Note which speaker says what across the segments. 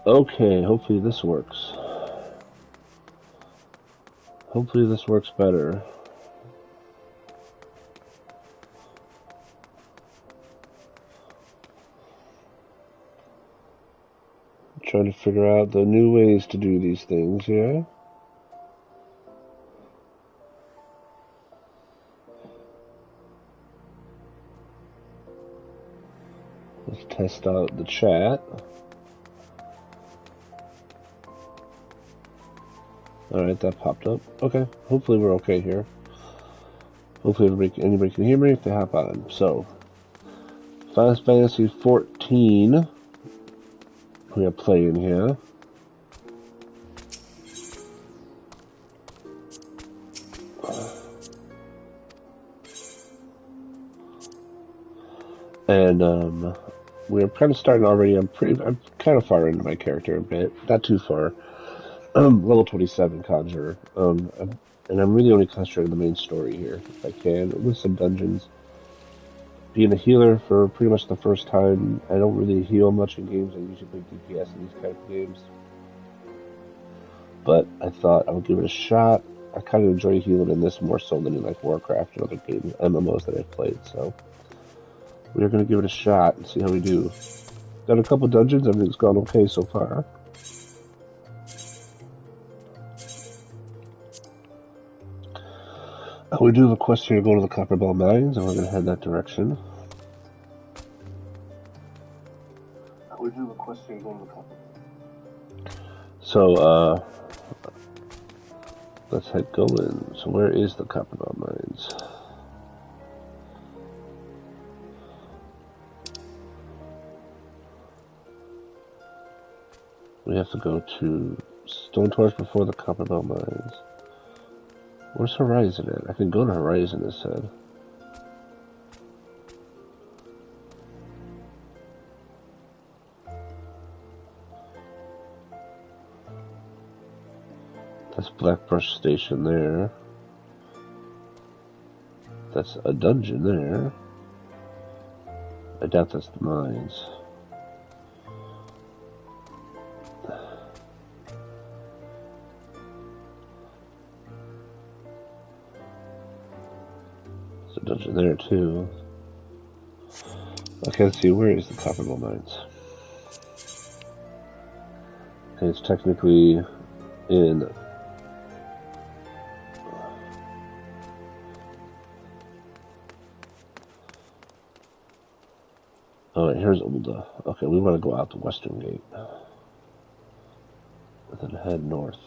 Speaker 1: Okay, hopefully this works. Hopefully this works better. Trying to figure out the new ways to do these things here. Let's test out the chat. Alright, that popped up. Okay, hopefully we're okay here. Hopefully anybody can hear me if they hop on. So, Final Fantasy 14 we are playing here. And we're kind of starting already. I'm kind of far into my character a bit, not too far. Level 27 Conjurer. And I'm really only concentrating on the main story here, if I can, with some dungeons. Being a healer for pretty much the first time, I don't really heal much in games. I usually play DPS in these kind of games. But I thought I would give it a shot. I kind of enjoy healing in this more so than in like Warcraft and other games, MMOs that I've played. So we're going to give it a shot and see how we do. Done a couple dungeons. Everything's gone okay so far. We do have a quest here to go to the Copper Bell Mines, and we're going to head that direction. We do have a quest here to go to the Copper Bell. So, let's head going. So where is the Copper Bell Mines? We have to go to Stone Torch before the Copper Bell Mines. Where's Horizon at? I can go to Horizon, it said. That's Blackbrush Station there. That's a dungeon there. I doubt that's the mines. There's a dungeon there too. Okay, let's see, where is the Copper Bell Mines? Okay, it's technically in... Alright, here's Ulda. Okay, we want to go out the western gate. And then head north.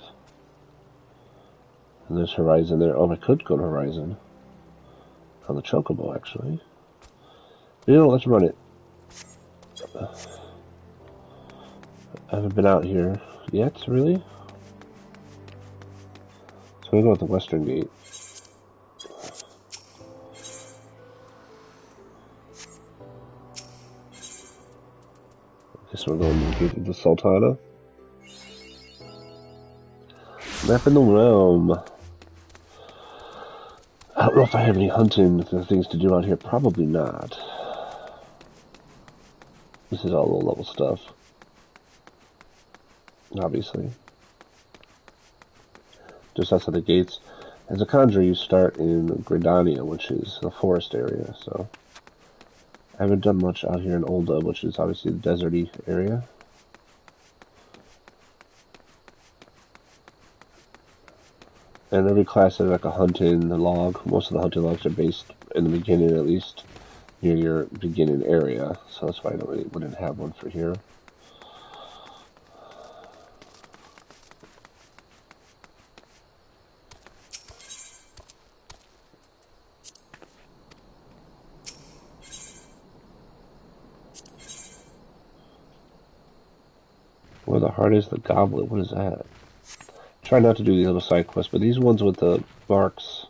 Speaker 1: And there's Horizon there. Oh, I could go to Horizon. On the Chocobo, actually. You know, let's run it. I haven't been out here yet, really. So we go at the western gate. I guess we're going to get the Sultana. Map in the realm. I don't know if I have any hunting things to do out here. Probably not. This is all low-level stuff. Obviously. Just outside the gates. As a conjurer, you start in Gridania, which is the forest area, so... I haven't done much out here in Ulda, which is obviously the deserty area. And every class has like a hunting log. Most of the hunting logs are based, in the beginning at least, near your beginning area. So that's why I wouldn't have one for here. Where the heart is, the goblet. What is that? Try not to do these little side quests, but these ones with the marks,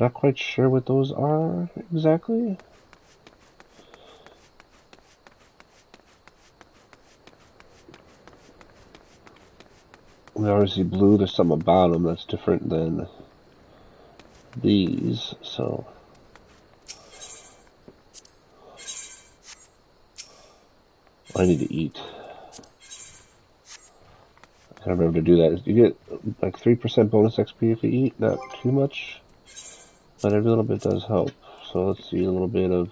Speaker 1: not quite sure what those are exactly. We already see blue. There's something about them that's different than these, so... I need to eat. I remember to do that. You get like 3% bonus XP if you eat, not too much, but every little bit does help. So let's see a little bit of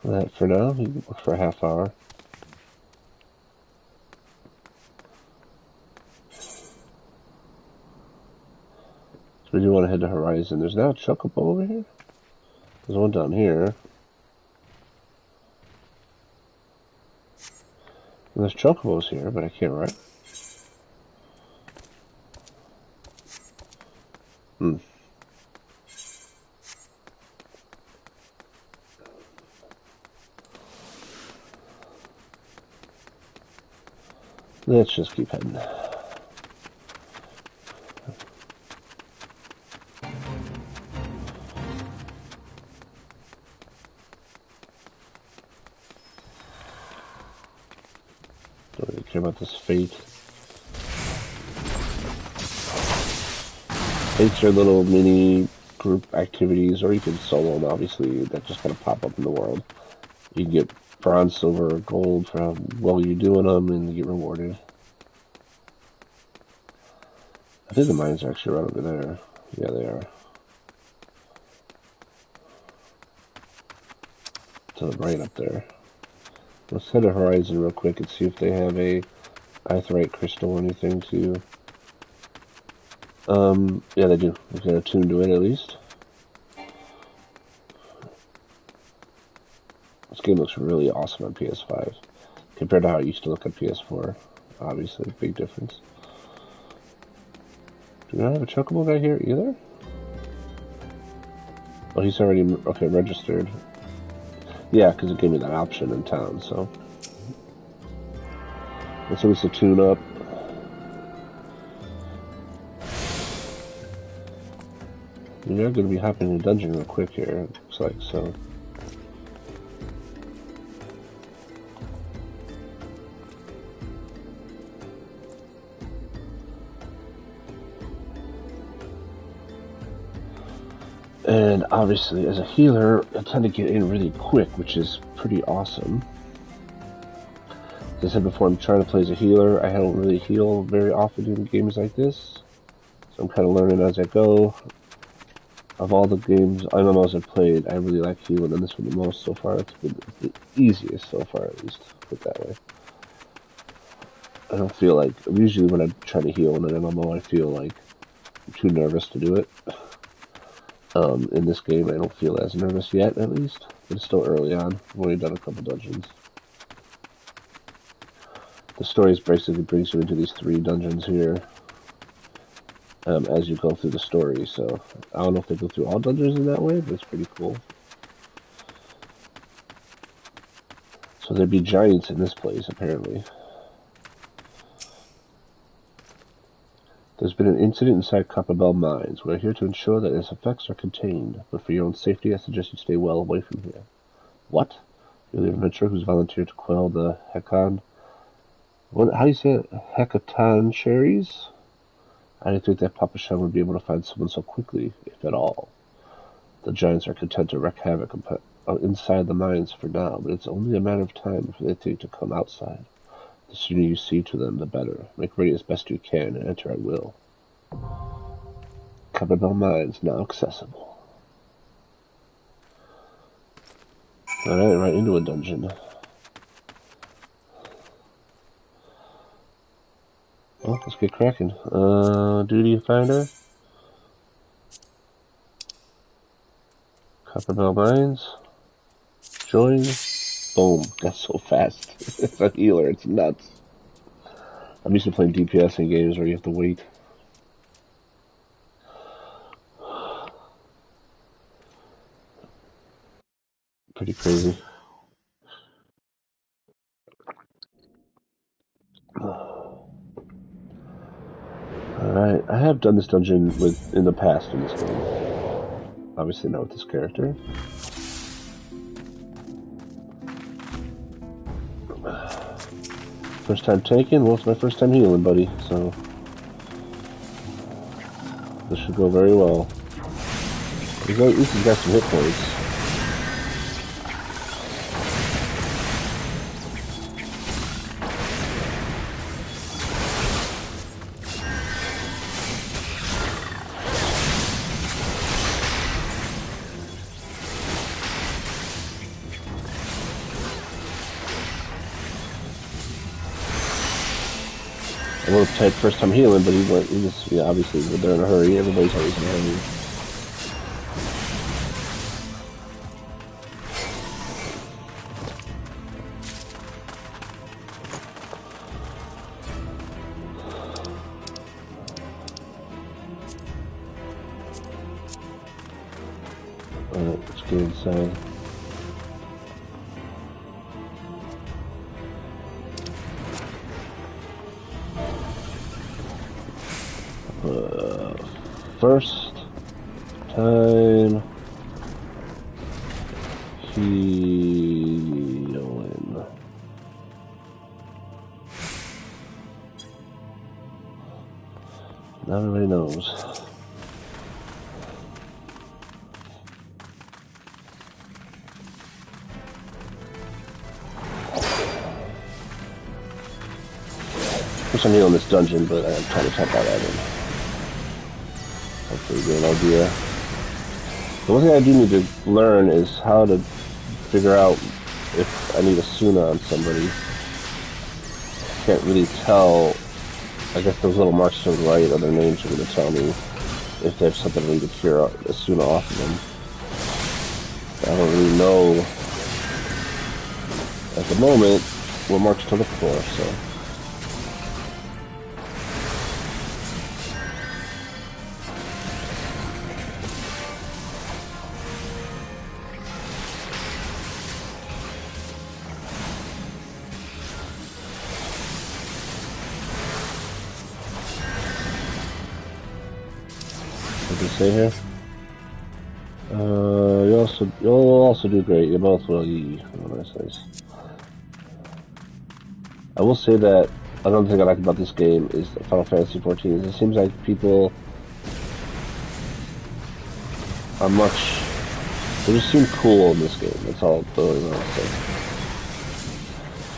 Speaker 1: that for now. You can look for a half hour. So we do want to head to Horizon. There's now a chocobo over here. There's one down here. And there's chocobos here, but I can't ride. Let's just keep heading. Don't really care about this fate. Fates are little mini group activities, or you can solo them, obviously, that just kind of pop up in the world. You can get bronze, silver, or gold for how well you do in them, and you get rewarded. I think the mines are actually right over there. Yeah, they are. To the right up there. Let's head to Horizon real quick and see if they have a aetheryte crystal or anything to... yeah, they do. We've got a tune to it, at least. This game looks really awesome on PS5 compared to how it used to look on PS4. Obviously, big difference. Do we not have a chocobo guy here either? Oh, he's already, okay, registered. Yeah, because it gave me that option in town, so. Let's at least a tune up. We are going to be hopping in a dungeon real quick here, it looks like, so. And obviously, as a healer, I tend to get in really quick, which is pretty awesome. As I said before, I'm trying to play as a healer. I don't really heal very often in games like this, so I'm kind of learning as I go. Of all the games, MMOs I've played, I really like healing, and this one the most so far. It's been the easiest so far, at least, put it that way. I don't feel like, usually when I try to heal in an MMO, I feel like I'm too nervous to do it. In this game, I don't feel as nervous yet, at least. But it's still early on. I've only done a couple dungeons. The story basically brings you into these 3 dungeons here as you go through the story. So I don't know if they go through all dungeons in that way, but it's pretty cool. So there'd be giants in this place, apparently. There's been an incident inside Copperbell Mines. We're here to ensure that its effects are contained, but for your own safety, I suggest you stay well away from here. What? You're the adventurer who's volunteered to quell the Hecon... What? How do you say it? Hecaton cherries? I didn't think that Papa Shan would be able to find someone so quickly, if at all. The giants are content to wreak havoc inside the mines for now, but it's only a matter of time before they think to come outside. The sooner you see to them, the better. Make ready as best you can and enter at will. Copperbell Mines now accessible. Alright, right into a dungeon. Well, let's get cracking. Duty Finder. Copperbell Mines. Join. Boom. That's so fast. It's a healer. It's nuts. I'm used to playing DPS in games where you have to wait. Pretty crazy. Alright, I have done this dungeon in the past in this game. Obviously not with this character. First time taken, well, it's my first time healing, buddy, so this should go very well. At least he's got some hit points. I would have typed first time healing, but he just, yeah, obviously, they're in a hurry. Everybody's always in a hurry. Alright, let's get inside. First time healing. Now everybody knows. First I'm healing this dungeon, but I'm trying to tap out at him. Hopefully get an idea. The one thing I do need to learn is how to figure out if I need a Suna on somebody. Can't really tell. I guess those little marks to the right or their names are going to tell me if there's something I need to cure a Suna off of them. I don't really know at the moment what marks to look for, so. What did it say here? You'll also do great. You both will. Oh, that's nice. I will say that another thing I like about this game is Final Fantasy XIV. Is it seems like people are much. They just seem cool in this game. That's all I really want to say.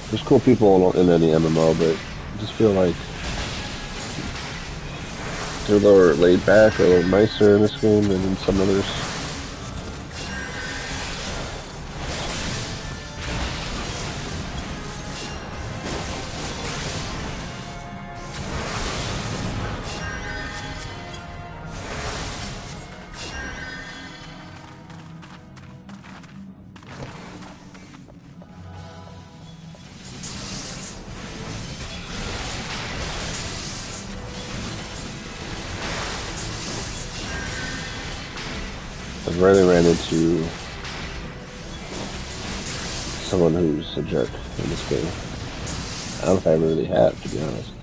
Speaker 1: There's cool people in any MMO, but I just feel like they're a little laid back or a little nicer in this game than in some others. I've rarely ran into someone who's a jerk in this game. I don't know if I ever really have, to be honest.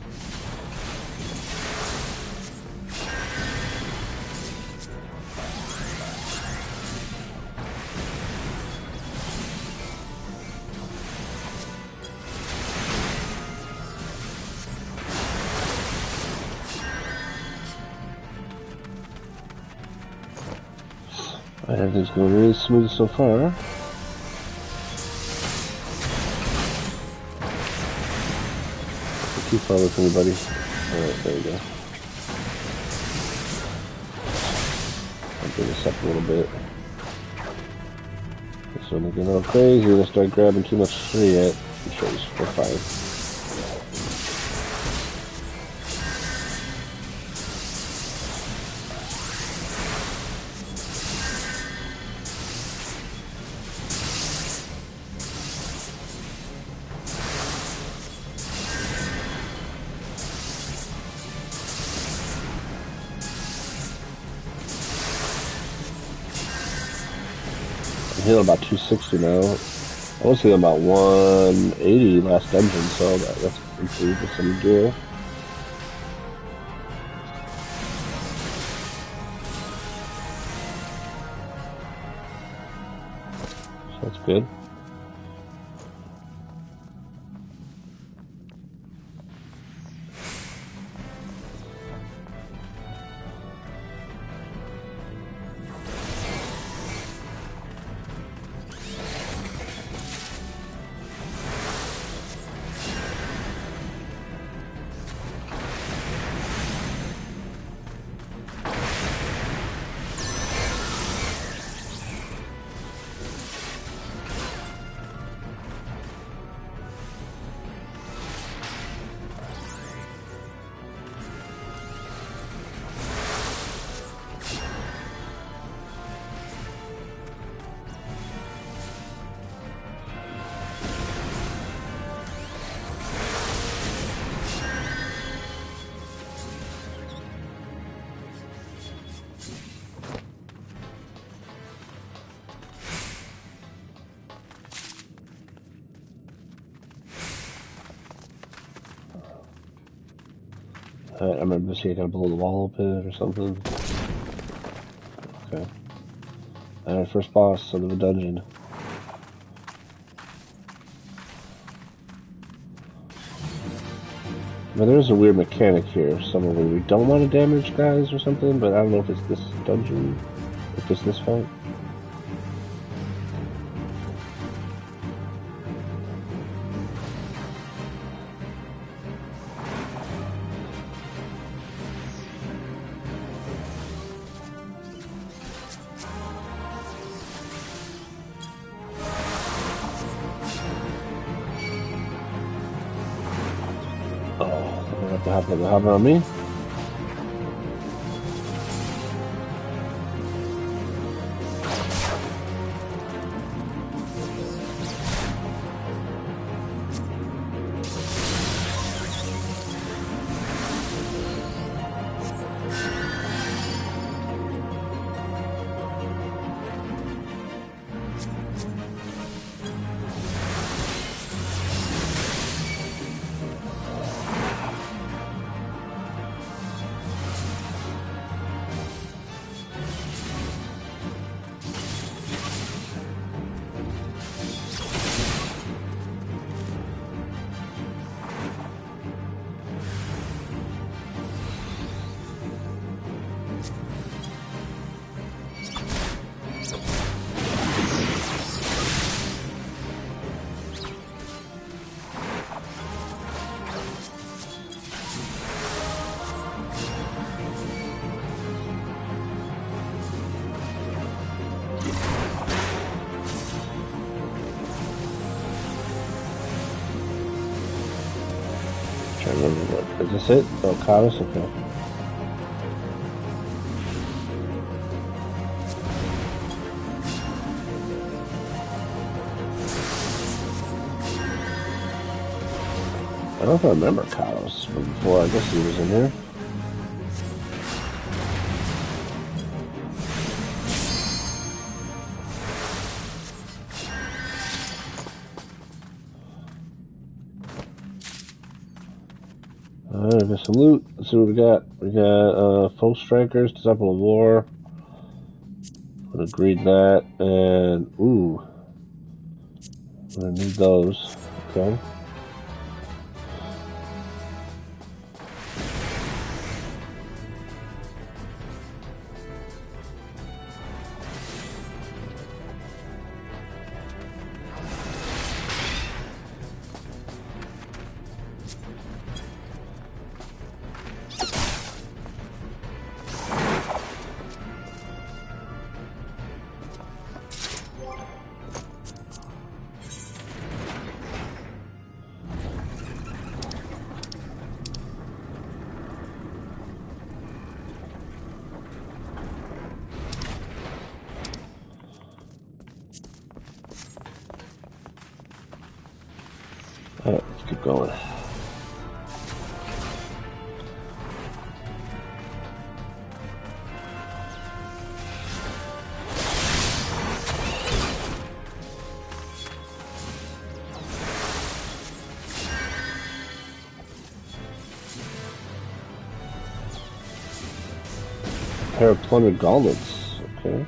Speaker 1: Everything's going really smooth so far. Keep following anybody. Alright, there we go. I'll bring this up a little bit. This one looking a little crazy. Let's start grabbing too much free yet. I'm sure we're fine. I'm healing about 260 now. I was healing about 180 last dungeon, so that's improved with some gear. So that's good. I remember seeing I gotta blow the wall open or something. Okay. Alright, first boss of the dungeon. Now there's a weird mechanic here, somewhere where we don't want to damage guys or something, but I don't know if it's this dungeon, if it's this fight. Hop on me. Is this it? Oh, Kados? Okay. I don't know if I remember Kados from before. I guess he was in here. Alright, got some loot. Let's see what we got. We got Foe Strikers, Disciple of War. I'm gonna greed that. And, ooh. I'm gonna need those. Okay. Alright, let's keep going. A pair of plundered gauntlets. Okay.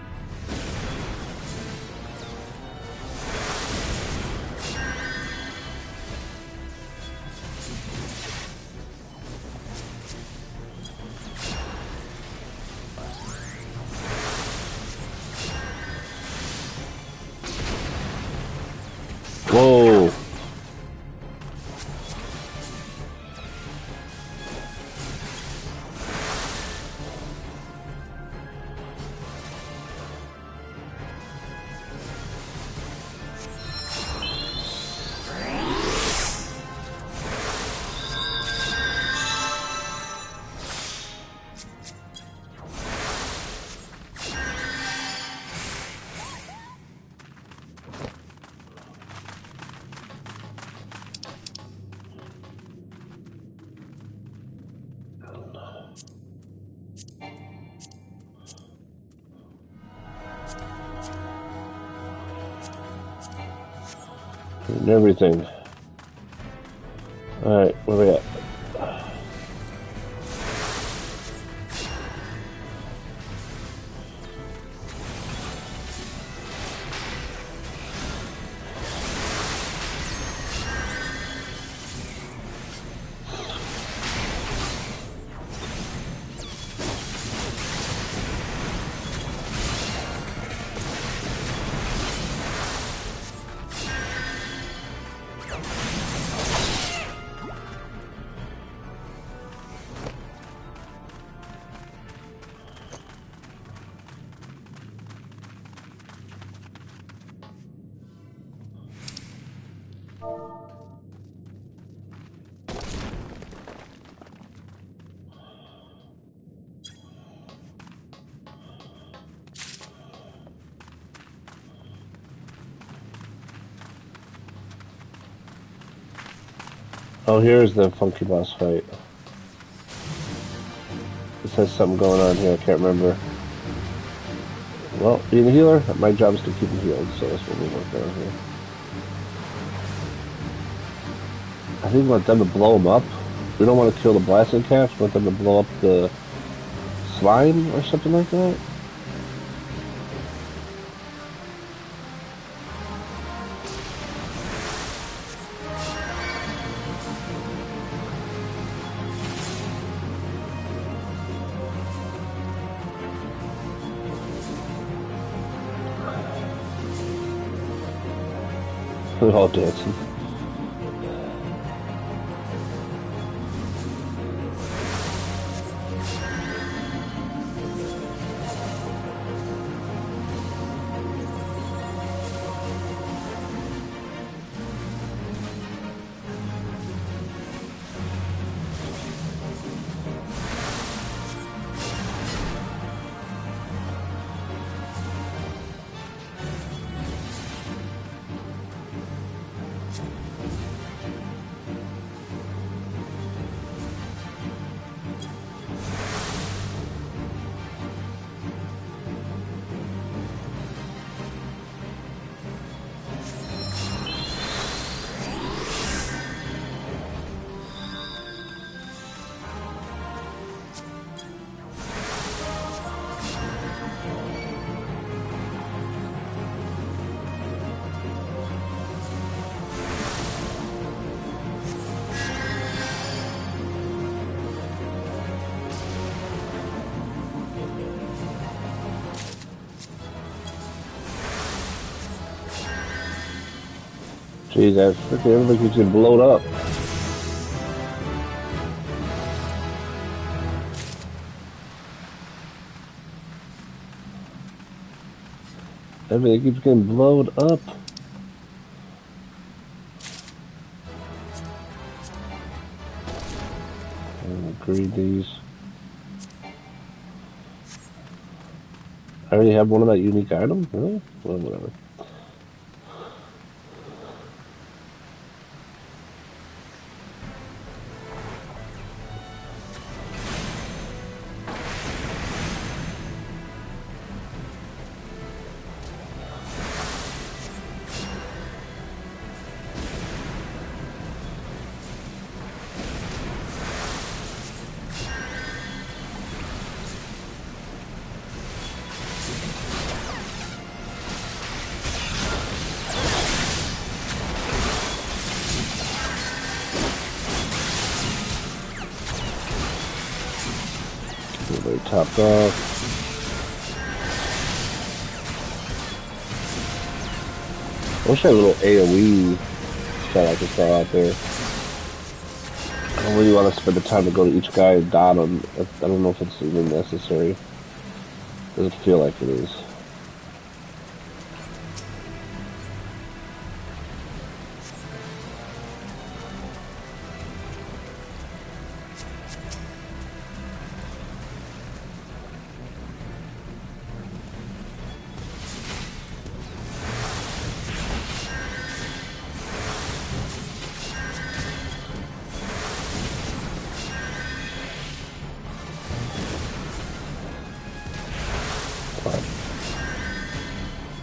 Speaker 1: Whoa! And everything. Alright, where we at? Oh, here's the funky boss fight. It says something going on here, I can't remember. Well, being a healer, my job is to keep him healed, so that's what we're working on here. I think we want them to blow him up. We don't want to kill the blasting caps, we want them to blow up the slime or something like that. They're all dancing. Jeez, that freaking everybody keeps getting blown up. Everything keeps getting blown up. Green these. I already have one of that unique item? Really? Well, whatever. Everybody topped off. I wish I had a little AoE shot I could throw out there. I don't really want to spend the time to go to each guy and dot him. I don't know if it's even necessary. Doesn't feel like it is.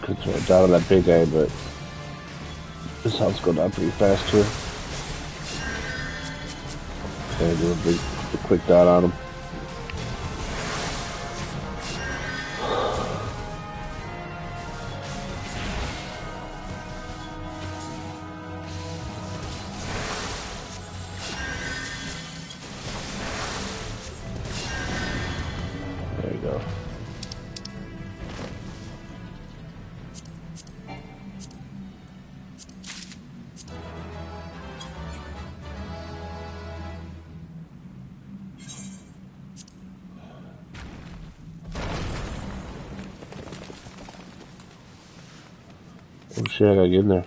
Speaker 1: Could throw it down on that big guy, but this helps go down pretty fast too. Okay, do a quick dot on him. There you go. Oh shit, I gotta get in there.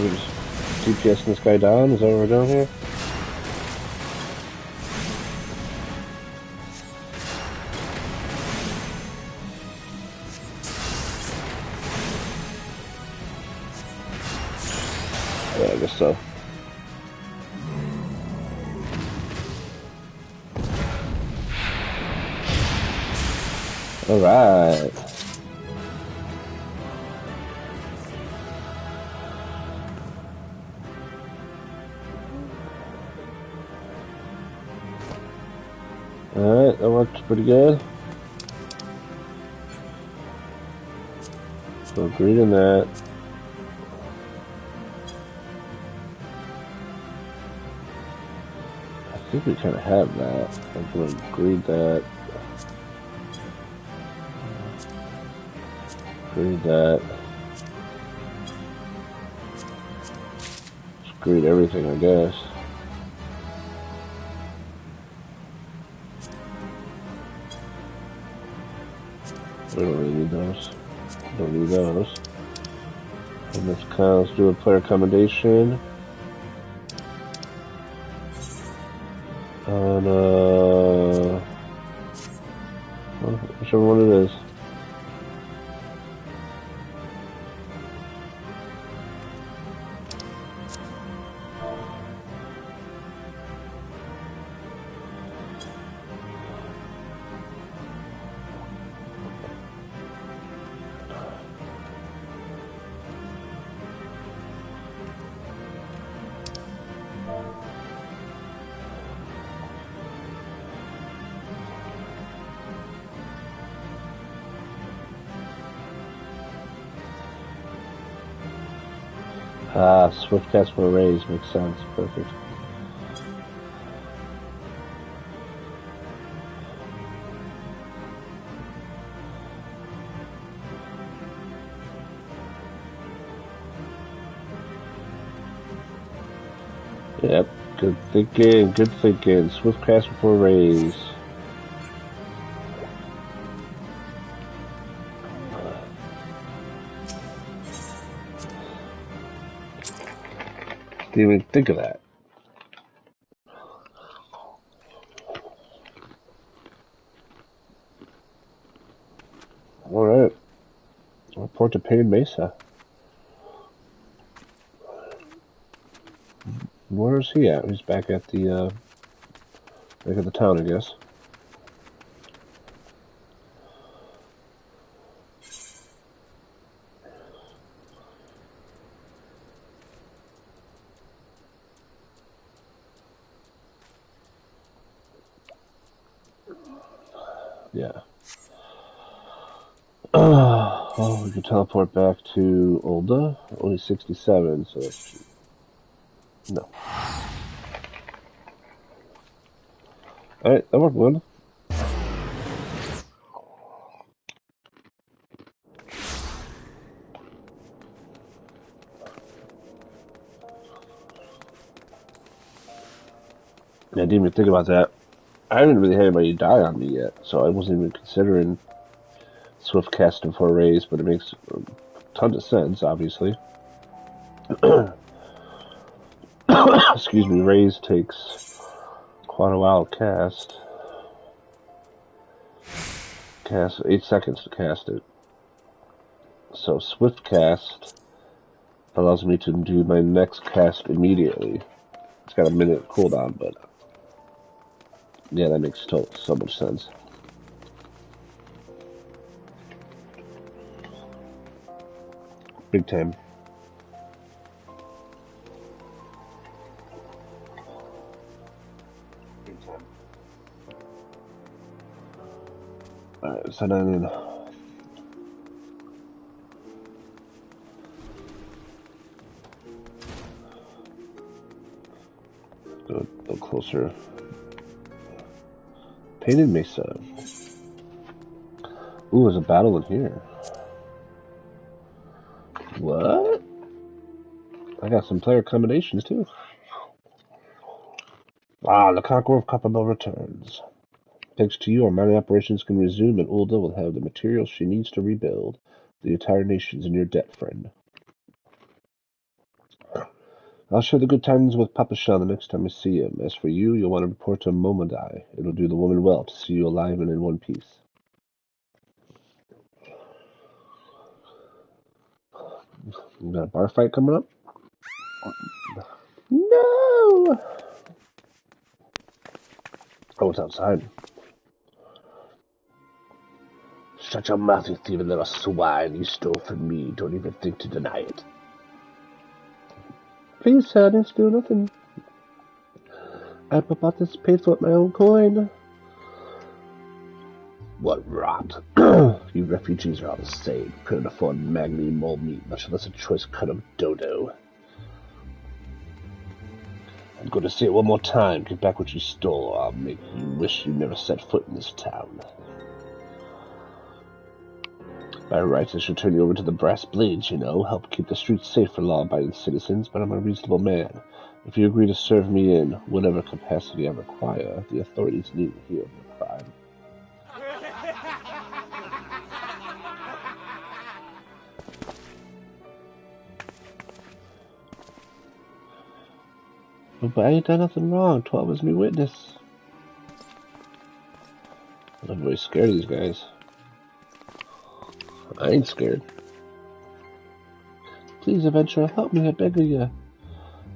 Speaker 1: we just DPSing this guy down? Is that what we're doing here? Yeah, I guess so. Alright. Alright, that worked pretty good. So agreed on that. I think we kind of have that. I'm going to agree that. Agree that. Just agreed everything, I guess. We don't really need those. Don't need those. And let's do a player accommodation. On whichever one it is. Swift cast for raise makes sense. Perfect. Yep. Good thinking. Good thinking. Swift cast before raise. Didn't even think of that. Alright. Report to Pain Mesa. Where is he at? He's back at the town, I guess. Yeah. Oh, we can teleport back to Olda. Only 67, so that's... No. Alright, that worked good. I didn't even think about that. I haven't really had anybody die on me yet, so I wasn't even considering Swift casting for a raise, but it makes tons of sense, obviously. Excuse me, raise takes quite a while to cast. Cast 8 seconds to cast it. So Swift cast allows me to do my next cast immediately. It's got a minute cooldown, but yeah, that makes so much sense. Big time. Big time. Alright, so then go a little closer. Painted Mesa. Ooh, there's a battle in here. What? I got some player combinations too. Ah, the Conqueror of Copperbell returns. Thanks to you, our mining operations can resume, and Ulda will have the materials she needs to rebuild. The entire nation's in your debt, friend. I'll share the good tidings with Papa Shell the next time I see him. As for you, you'll want to report to Momodai. It'll do the woman well to see you alive and in one piece. You got a bar fight coming up? No! Oh, it's outside. Shut your mouth, you thieving little swine. You stole from me. Don't even think to deny it. Please, sir, I didn't steal nothing. I bought this paid for with my own coin. What rot. You refugees are all the same. Couldn't afford magni mole meat, much less a choice cut of dodo. I'm going to say it one more time. Get back what you stole, or I'll make you wish you never set foot in this town. By rights, I should turn you over to the brass blades, you know, help keep the streets safe for law-abiding citizens, but I'm a reasonable man. If you agree to serve me in whatever capacity I require, the authorities need to hear of your crime. But I ain't done nothing wrong. 12 is me witness. I'm very scared of these guys. I ain't scared. Please, adventurer, help me, I beg of you.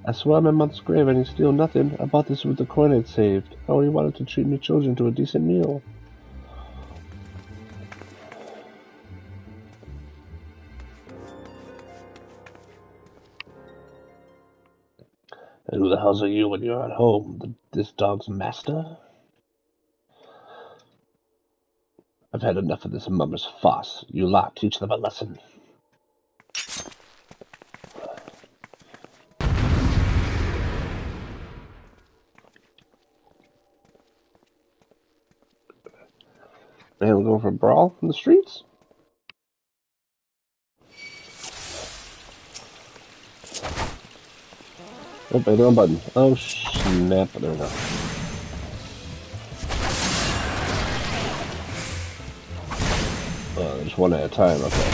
Speaker 1: I swear on my mother's grave I didn't steal nothing. I bought this with the coin I'd saved. I only wanted to treat my children to a decent meal. And who the hells are you when you're at home? This dog's master? I've had enough of this mummer's fuss. You lot, teach them a lesson. Man, we're going for a brawl in the streets? Oh, by the wrong button. Oh, snap. There we go. Just one at a time, okay.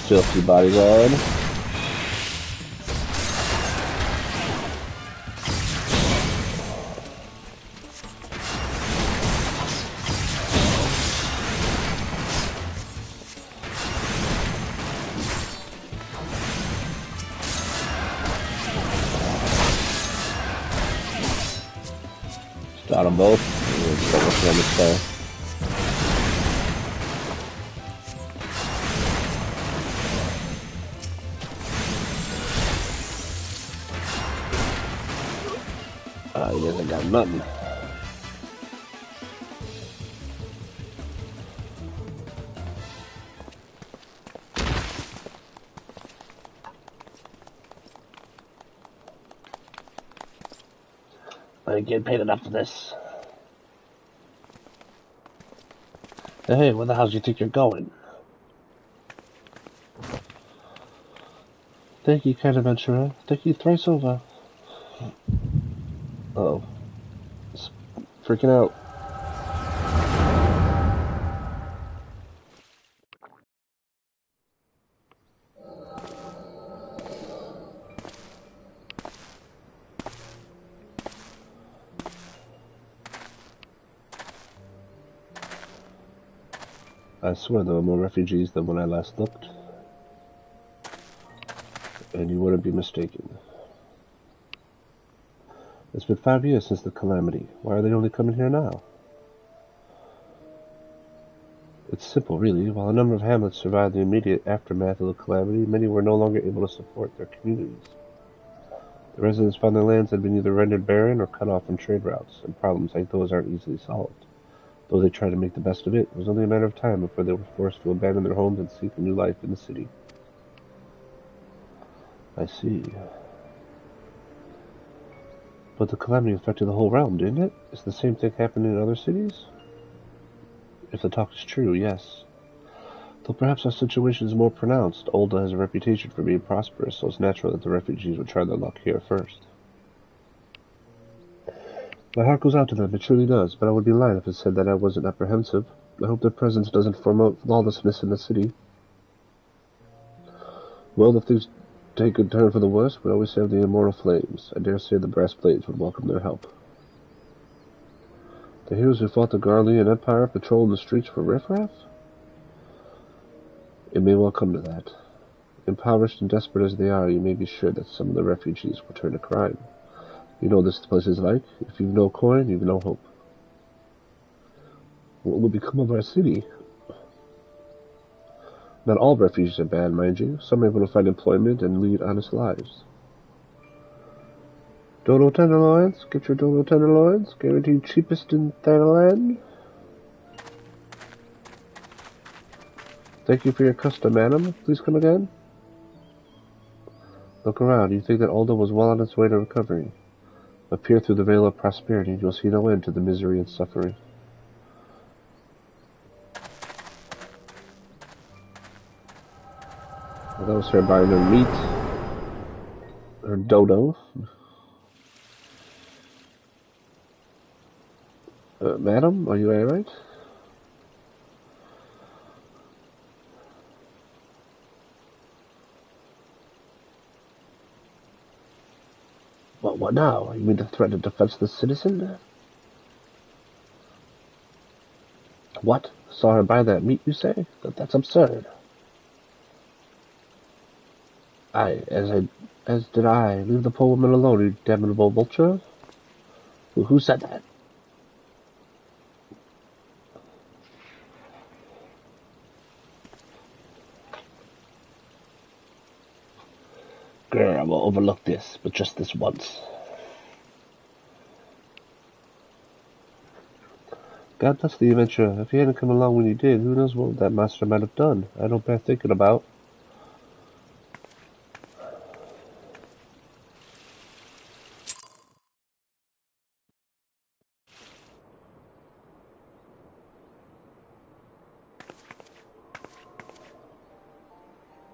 Speaker 1: Filthy bodyguard. Got them both. He hasn't got nothing. I ain't getting paid enough for this. Hey, where the hell do you think you're going? Thank you, kind adventurer. Thank you thrice over. Uh-oh. It's freaking out. I swear there were more refugees than when I last looked. And you wouldn't be mistaken. It's been 5 years since the calamity. Why are they only coming here now? It's simple, really. While a number of hamlets survived the immediate aftermath of the calamity, many were no longer able to support their communities. The residents found their lands had been either rendered barren or cut off from trade routes, and problems like those aren't easily solved. Though they tried to make the best of it, it was only a matter of time before they were forced to abandon their homes and seek a new life in the city. I see. But the calamity affected the whole realm, didn't it? Is the same thing happening in other cities? If the talk is true, yes. Though perhaps our situation is more pronounced, Olda has a reputation for being prosperous, so it's natural that the refugees would try their luck here first. My heart goes out to them, it truly does, but I would be lying if I said that I wasn't apprehensive. I hope their presence doesn't promote lawlessness in the city. Well, if things take a turn for the worse, we always have the immortal flames. I dare say the brass blades would welcome their help. The heroes who fought the Garlean Empire patrolling the streets for riffraff? It may well come to that. Impoverished and desperate as they are, you may be sure that some of the refugees will turn to crime. You know this place is like. If you've no coin, you've no hope. What will become of our city? Not all refugees are bad, mind you. Some are able to find employment and lead honest lives. Dodo tenderloins? Get your dodo tenderloins. Guaranteed cheapest in Thailand. Thank you for your custom, madam. Please come again. Look around. You think that Aldo was well on its way to recovery. But peer through the veil of prosperity, you'll see no end to the misery and suffering. Well, that was her buying her meat. Her dodo. Madam, are you alright? What now? You mean to threaten a defenseless citizen? What? Saw her buy that meat, you say? That's absurd. As did I. Leave the poor woman alone, you damnable vulture. Who said that? Grr, I will overlook this, but just this once. God bless the adventurer. If he hadn't come along when he did, who knows what that master might have done. I don't bear thinking about.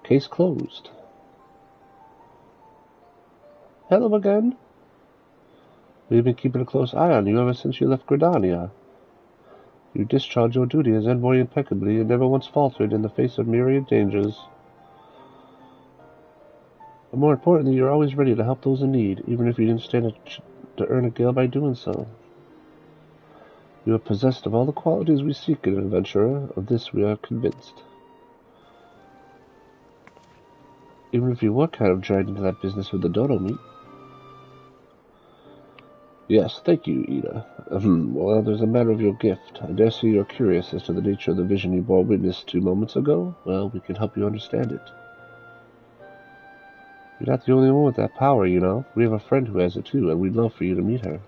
Speaker 1: Case closed. Hello again. We've been keeping a close eye on you ever since you left Gridania. You discharged your duty as envoy impeccably and never once faltered in the face of myriad dangers. But more importantly, you're always ready to help those in need, even if you didn't stand to earn a gale by doing so. You are possessed of all the qualities we seek in an adventurer. Of this we are convinced. Even if you were kind of dragged into that business with the dodo meat. Yes, thank you, Ida. Well, there's a matter of your gift. I dare say you're curious as to the nature of the vision you bore witness 2 moments ago. Well, we can help you understand it. You're not the only one with that power, you know. We have a friend who has it too, and we'd love for you to meet her.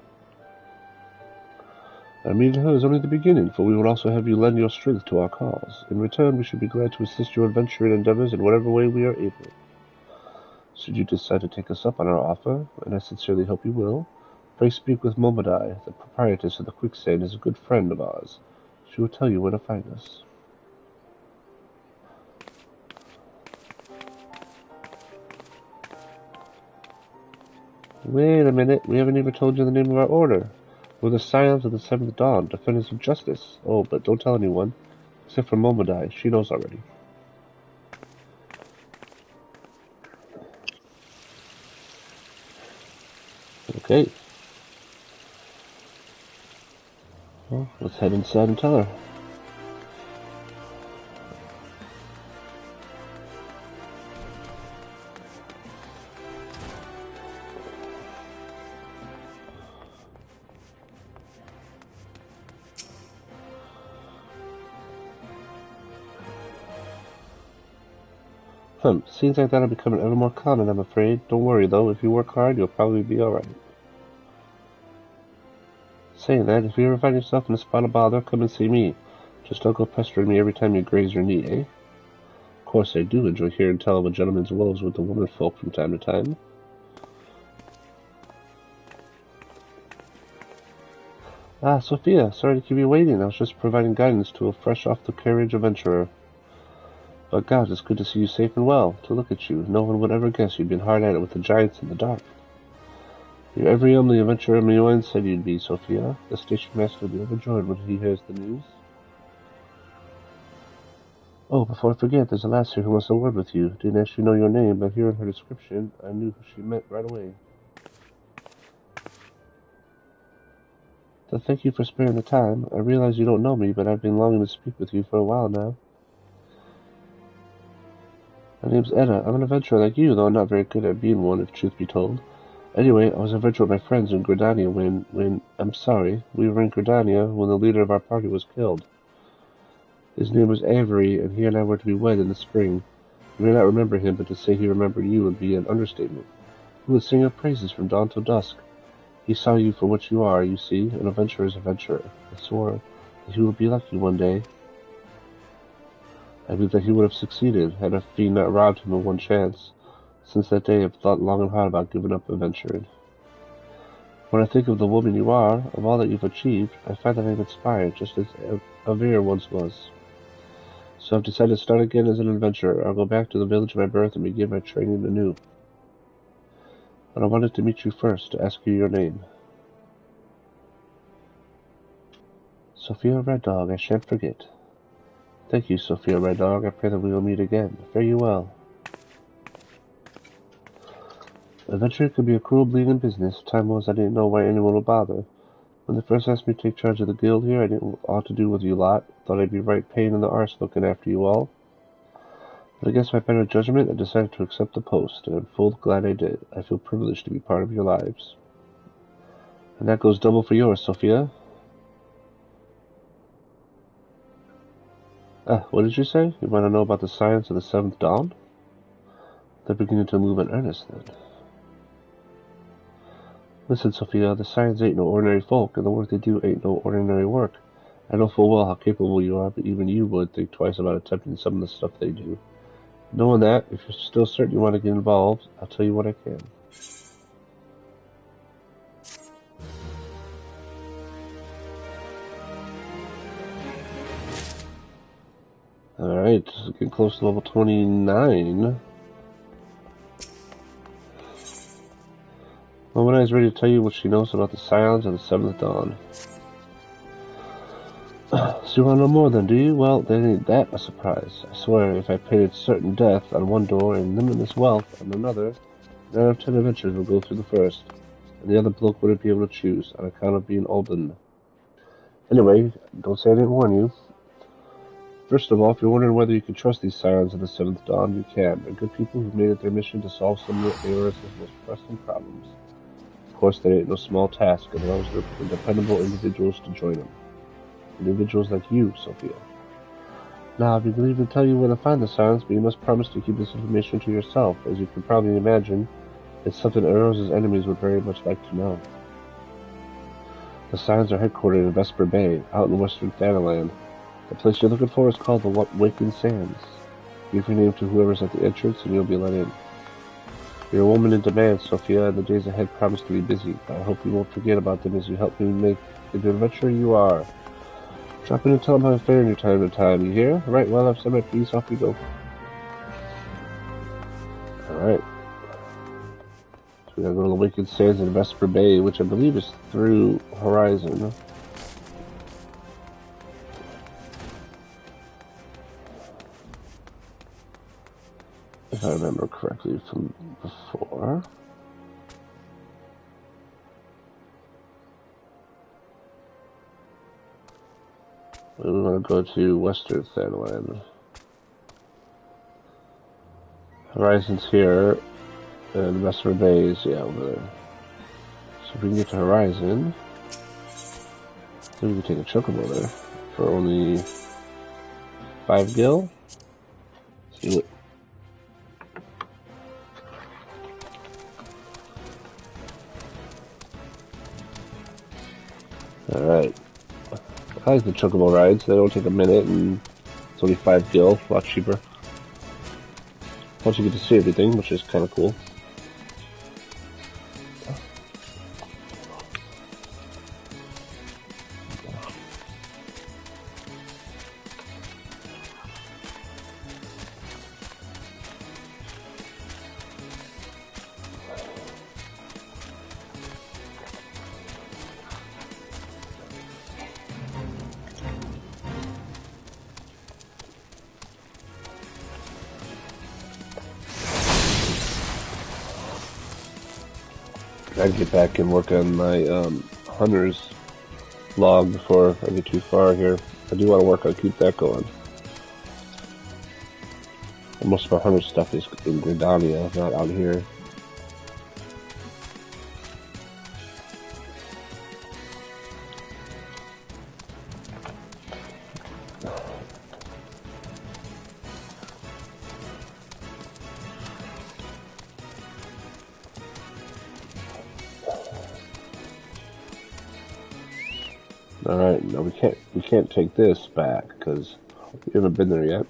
Speaker 1: Our meeting her is only the beginning, for we would also have you lend your strength to our cause. In return, we should be glad to assist your adventuring endeavors in whatever way we are able. Should you decide to take us up on our offer, and I sincerely hope you will, pray speak with Momodai. The proprietress of the Quicksand is a good friend of ours. She will tell you where to find us. Wait a minute, we haven't even told you the name of our order. We're the Scions of the Seventh Dawn, defenders of justice. Oh, but don't tell anyone. Except for Momodai, she knows already. Okay. Well, let's head inside and tell her. Scenes like that are becoming ever more common, I'm afraid. Don't worry, though. If you work hard, you'll probably be alright. Saying that, if you ever find yourself in a spot of bother, come and see me. Just don't go pestering me every time you graze your knee, eh? Of course, I do enjoy hearing tell of a gentleman's woes with the woman folk from time to time. Ah, Sophia, sorry to keep you waiting. I was just providing guidance to a fresh-off-the-carriage adventurer. But God, it's good to see you safe and well. To look at you, no one would ever guess you'd been hard at it with the giants in the dark. You're every only adventurer Mioen said you'd be, Sophia. The station master will be overjoyed when he hears the news. Oh, before I forget, there's a lass here who wants a word with you. Didn't actually know your name, but hearing her description, I knew who she meant right away. So thank you for sparing the time. I realize you don't know me, but I've been longing to speak with you for a while now. My name's Edda. I'm an adventurer like you, though I'm not very good at being one, if truth be told. Anyway, I was adventuring with my friends in Gridania we were in Gridania when the leader of our party was killed. His name was Avery, and he and I were to be wed in the spring. You may not remember him, but to say he remembered you would be an understatement. He would sing your praises from dawn till dusk. He saw you for what you are, you see, an adventurer's adventurer. I swore that he would be like you one day. I believe that he would have succeeded, had our fiend not robbed him of one chance. Since that day, I've thought long and hard about giving up adventuring. When I think of the woman you are, of all that you've achieved, I find that I'm inspired, just as Avir once was. So I've decided to start again as an adventurer. I'll go back to the village of my birth and begin my training anew. But I wanted to meet you first, to ask you your name. Sophia Red Dog, I shan't forget. Thank you, Sophia Red Dog. I pray that we will meet again. Fare you well. Adventure could be a cruel, bleeding business. Time was I didn't know why anyone would bother. When they first asked me to take charge of the guild here, I didn't know what to do with you lot. Thought I'd be right pain in the arse looking after you all. But against my better judgment, I decided to accept the post, and I'm full glad I did. I feel privileged to be part of your lives. And that goes double for yours, Sophia. What did you say? You want to know about the science of the seventh dawn? They're beginning to move in earnest, then. Listen, Sophia, the Scions ain't no ordinary folk, and the work they do ain't no ordinary work. I know full well how capable you are, but even you would think twice about attempting some of the stuff they do. Knowing that, if you're still certain you want to get involved, I'll tell you what I can. Alright, getting close to level 29. Momina is ready to tell you what she knows about the Scions of the Seventh Dawn. So you want to know more then, do you? Well, then ain't that a surprise. I swear, if I paid certain death on one door and limitless wealth on another, 9 out of 10 adventures would go through the first, and the other bloke wouldn't be able to choose, on account of being olden. Anyway, don't say I didn't warn you. First of all, if you're wondering whether you can trust these Scions of the Seventh Dawn, you can. They're good people who've made it their mission to solve some of Eorus' most pressing problems. Of course, that ain't no small task, and they're always looking for dependable individuals to join them. Individuals like you, Sophia. Now, I'd be believed to tell you where to find the Scions, but you must promise to keep this information to yourself. As you can probably imagine, it's something Eorus' enemies would very much like to know. The Scions are headquartered in Vesper Bay, out in western Thanaland. The place you're looking for is called the Wakened Sands. Give your name to whoever's at the entrance, and you'll be let in. You're a woman in demand, Sophia, and the days ahead promise to be busy. I hope you won't forget about them as you help me make the adventurer you are. Drop in and tell them how I'm faring your time to time, you hear? Alright, well, I've said my piece, off we go. Alright. So we gotta go to the Wakened Sands in Vesper Bay, which I believe is through Horizon. If I remember correctly from before. We want to go to Western Thanaland. Horizon's here, and Vesper Bay is, yeah, over there. So if we can get to Horizon, then we can take a chocobo there for only 5 gil. Let's do it. Alright. I like the chocobo rides. They don't take a minute, and it's only 5 gil, a lot cheaper. Plus you get to see everything, which is kind of cool. I'd get back and work on my hunter's log before I get too far here. I do want to work on keep that going. And most of my hunter stuff is in Gridania, not out here. All right, no, we can't take this back because we haven't been there yet.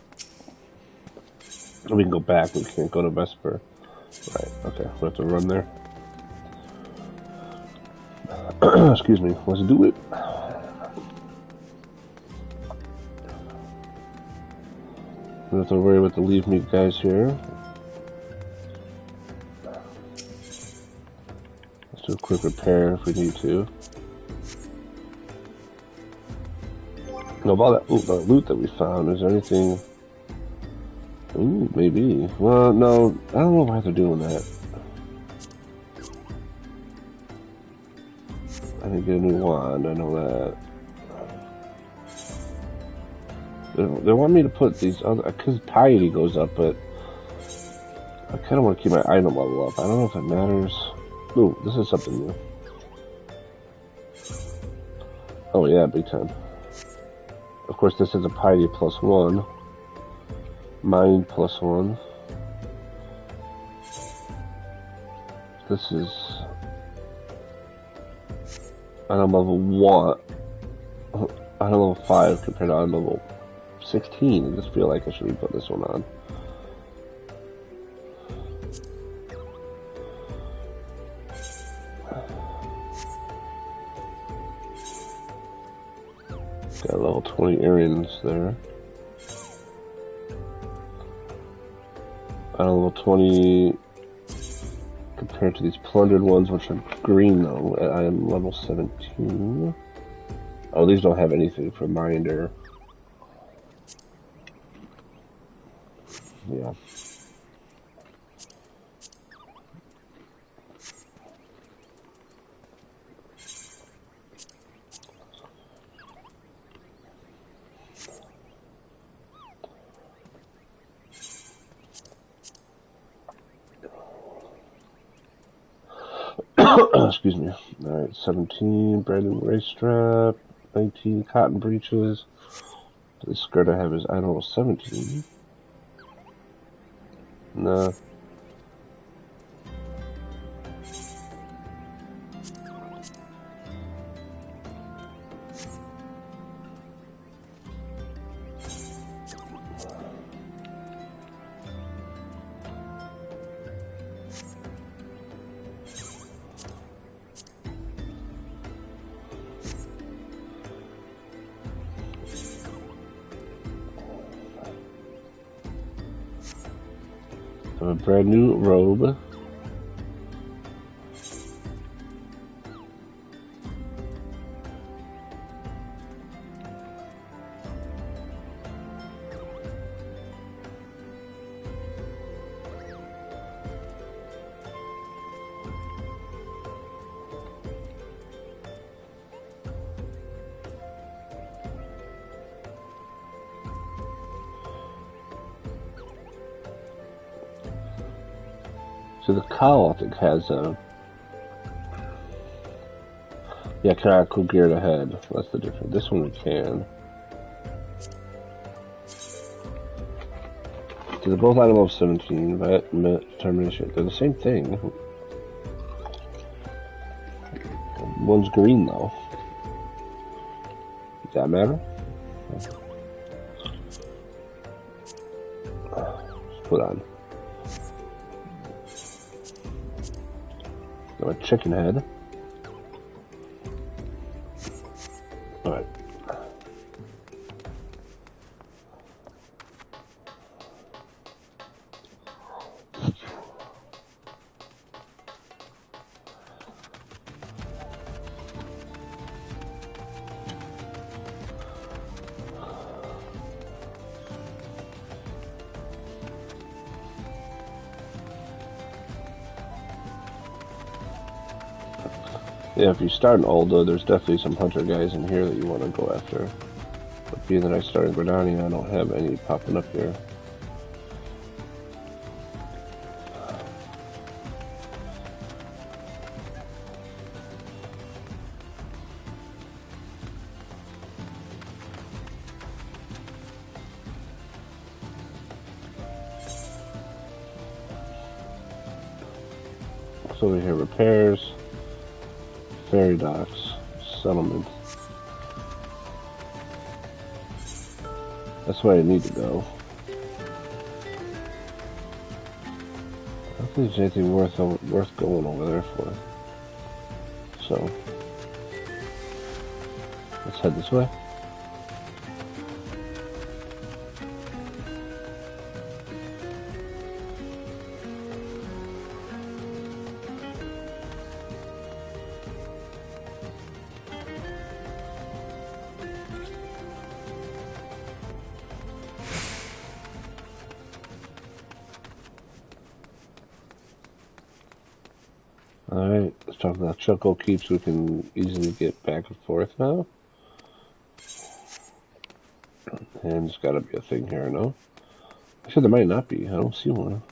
Speaker 1: We can go back. We can't go to Vesper. Right. Okay. We have to run there. Excuse me. Let's do it. We have to worry about the leave meat guys here. Let's do a quick repair if we need to. Of all that loot that we found, is there anything? Ooh, maybe. Well, no, I don't know why they're doing that. I didn't get a new wand, I know that. They want me to put these other, because piety goes up, but I kind of want to keep my item level up. I don't know if it matters. Ooh, this is something new. Oh yeah, big time. Of course, this is a piety +1. Mind +1. This is item level 1. Item level 5 compared to item level 16. I just feel like I should be putting this one on. Got level 20 Aryans there. Item level 20 compared to these plundered ones, which are green though. I am level 17. Oh, these don't have anything for Minder. Yeah. Excuse me. Alright, 17, brand new race strap, 19, cotton breeches. The skirt I have is item level 17. Nah. A brand new robe. So the cowl, I think, has a... Yeah, cool gear ahead. That's the difference. This one we can. So they're both item level 17, but determination. They're the same thing. One's green, though. Does that matter? Let's put on. Got a chicken head. Alright. Yeah, if you start in Aldo, there's definitely some hunter guys in here that you want to go after. But being that I started Granania, I don't have any popping up here. So over here, repairs, ferry docks, settlement. That's where I need to go. I don't think there's anything worth going over there for. So let's head this way. Alright, let's talk about Choco Keeps. We can easily get back and forth now. And there's gotta be a thing here, no? Actually, there might not be. I don't see one.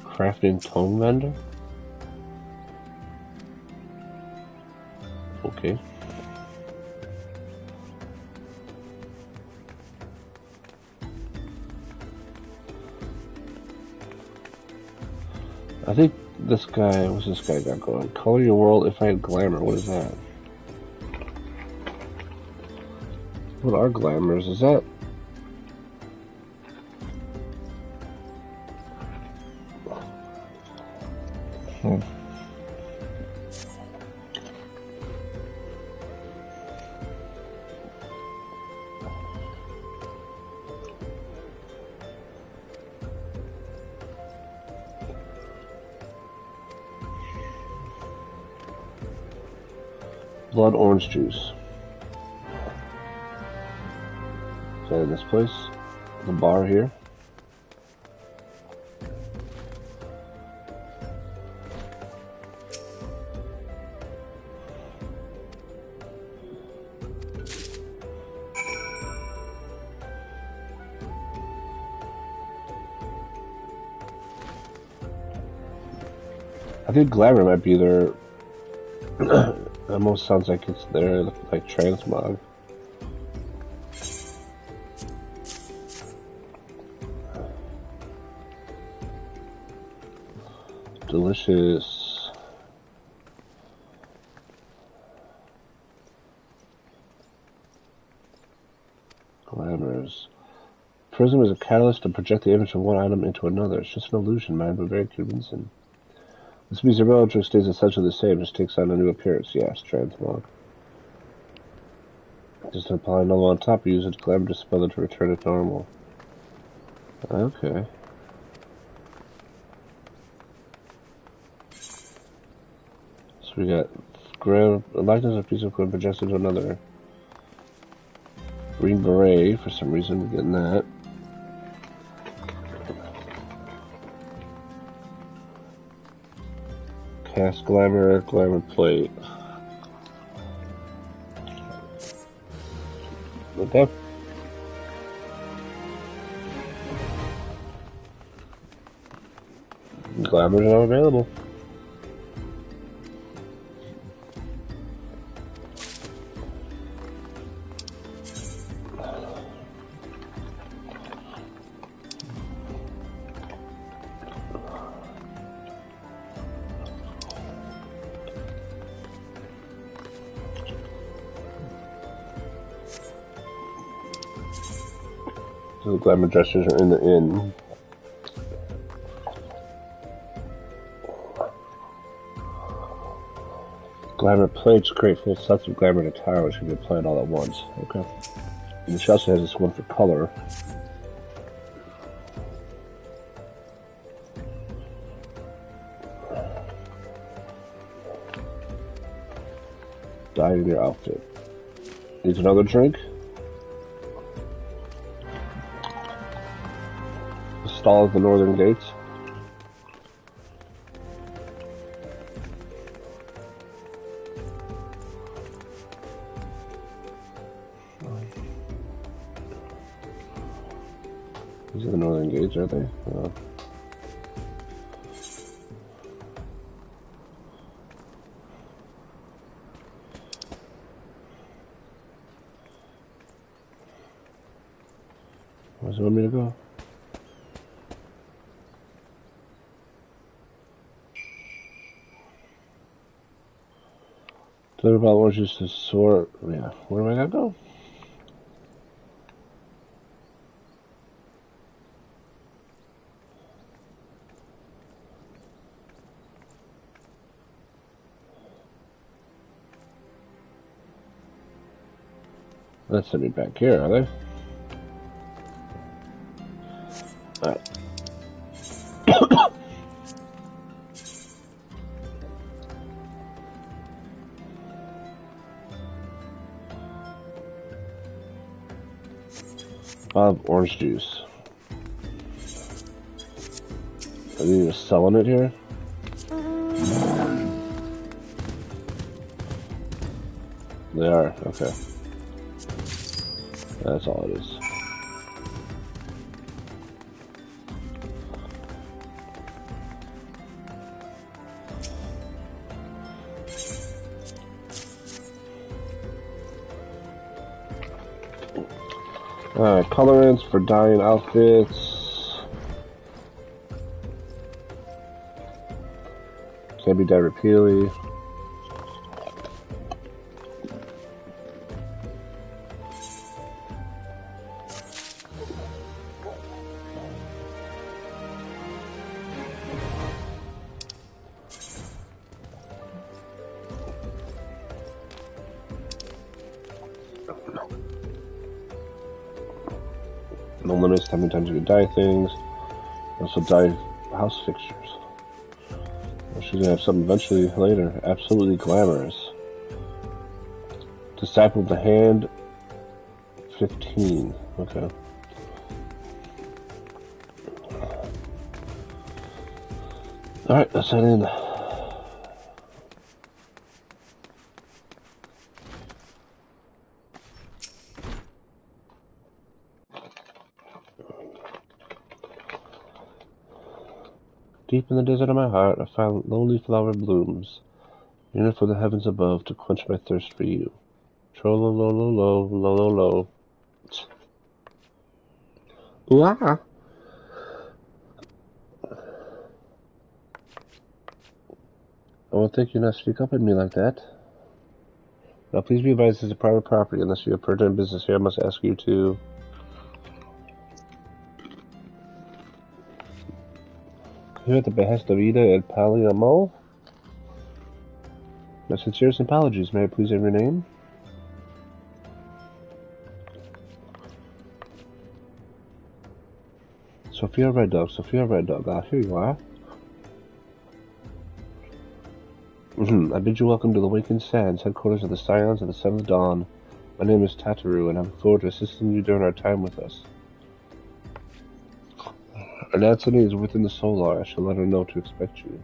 Speaker 1: Crafting tome vendor? Okay. I think this guy, what's this guy got going? Color your world if I had glamour. What is that? What are glamours? Is that? Blood orange juice. Is that in this place? The bar here? I think glamour might be their. Almost sounds like it's their like transmog. Delicious. Glamours. Prism is a catalyst to project the image of one item into another. It's just an illusion, man, but very convincing. This means the real object stays essentially the same, just takes on a new appearance. Yes, transmog. Just apply another on top, use it to glamour dispel it to return it to normal. Okay. So we got a likeness of a piece of code projected to another. Green beret, for some reason, we're getting that. Cast glamour plate. Okay. Glamour's not available. So the glamour dressers are in the inn. Glamour plates create full sets of glamour attire, which can be applied all at once. Okay. And she also has this one for color. Dye in your outfit. Needs another drink? Stall at the northern gates. These are the northern gates, aren't they? Where's it want me to go? Deliver about oranges to sort. Yeah, where am I gonna go? Let's send me back here, are they? Alright. I'll have orange juice. Are they just selling it here? They are, okay. That's all it is. Alright, colorants for dyeing outfits. Can't be dyed repeatedly. No limits to how many times you can dye things. Also dye house fixtures. She's gonna have something eventually later. Absolutely glamorous. Disciple of the Hand, 15. Okay. Alright, let's head in. Deep in the desert of my heart, I found lonely flower blooms, yearning for the heavens above to quench my thirst for you. Tro-lo-lo-lo-lo, lo-lo-lo. Ooh-ah! I won't think you not speak up at me like that. Now please be advised this is a private property. Unless you have pertinent business here, I must ask you to... Here at the behest of Ida and Paliamo? My sincerest apologies. May I please have your name? Sophia Red Dog. Sophia Red Dog. Ah, here you are. I bid you welcome to the Wakened Sands, headquarters of the Scions of the Seventh Dawn. My name is Tataru, and I look forward to assisting you during our time with us. And Anthony is within the Solar. I shall let her know to expect you.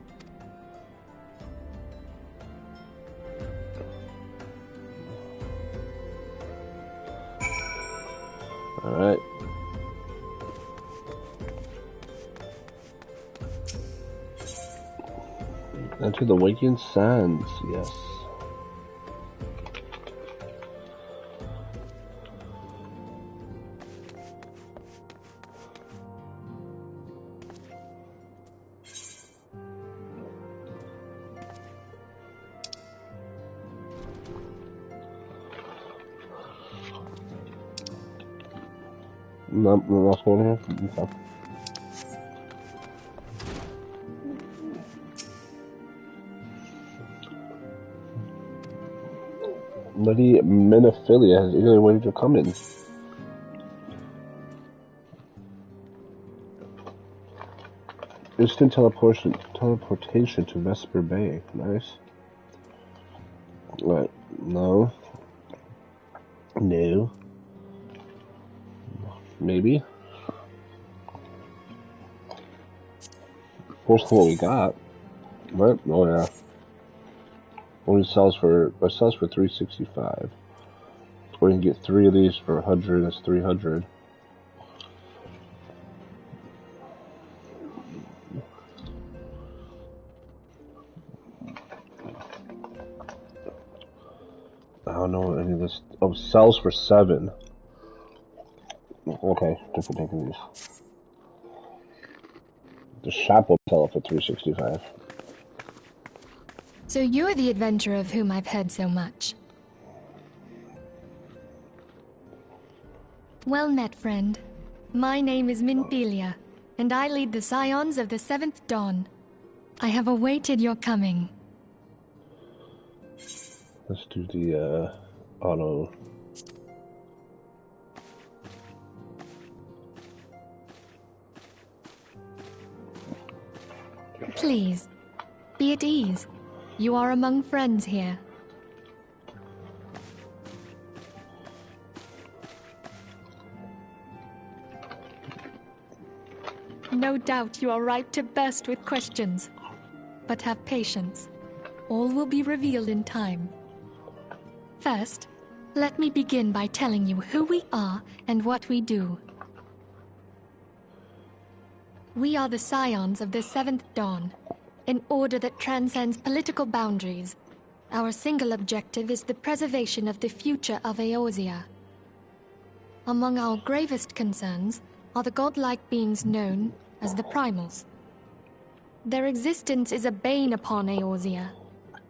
Speaker 1: Alright. Enter the Wakened Sands, yes. Nothing else going here? Okay. Lady Menophilia has eagerly waited to come in. Instant teleportation to Vesper Bay. Nice. What? No. No. Maybe. What's what we got? What? Oh yeah. Only sells for it sells for 365. We can get 3 of these for 100. That's 300. I don't know any of this. Oh, sells for 7. Okay, different take these. The shop will sell it for 365.
Speaker 2: So you're the adventurer of whom I've heard so much. Well met, friend. My name is Minthelia, and I lead the Scions of the Seventh Dawn. I have awaited your coming.
Speaker 1: Let's do the auto.
Speaker 2: Please, be at ease. You are among friends here. No doubt you are ripe to burst with questions. But have patience. All will be revealed in time. First, let me begin by telling you who we are and what we do. We are the Scions of the Seventh Dawn, an order that transcends political boundaries. Our single objective is the preservation of the future of Eorzea. Among our gravest concerns are the godlike beings known as the Primals. Their existence is a bane upon Eorzea,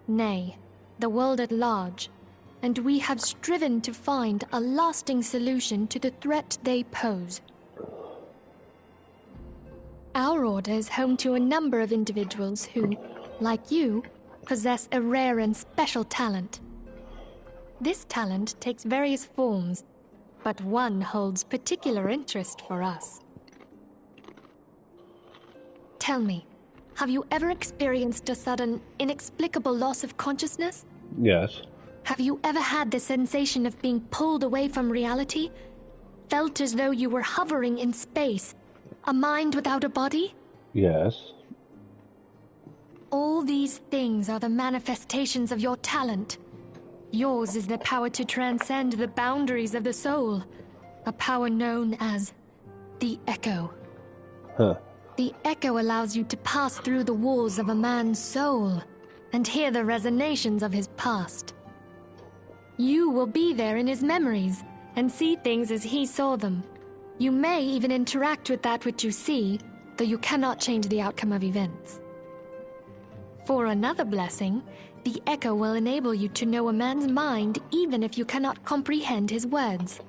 Speaker 2: nay, the world at large, and we have striven to find a lasting solution to the threat they pose. Our order is home to a number of individuals who, like you, possess a rare and special talent. This talent takes various forms, but one holds particular interest for us. Tell me, have you ever experienced a sudden, inexplicable loss of consciousness?
Speaker 1: Yes.
Speaker 2: Have you ever had the sensation of being pulled away from reality? Felt as though you were hovering in space? A mind without a body?
Speaker 1: Yes.
Speaker 2: All these things are the manifestations of your talent. Yours is the power to transcend the boundaries of the soul. A power known as the Echo.
Speaker 1: Huh.
Speaker 2: The Echo allows you to pass through the walls of a man's soul and hear the resonations of his past. You will be there in his memories and see things as he saw them. You may even interact with that which you see, though you cannot change the outcome of events. For another blessing, the Echo will enable you to know a man's mind even if you cannot comprehend his words.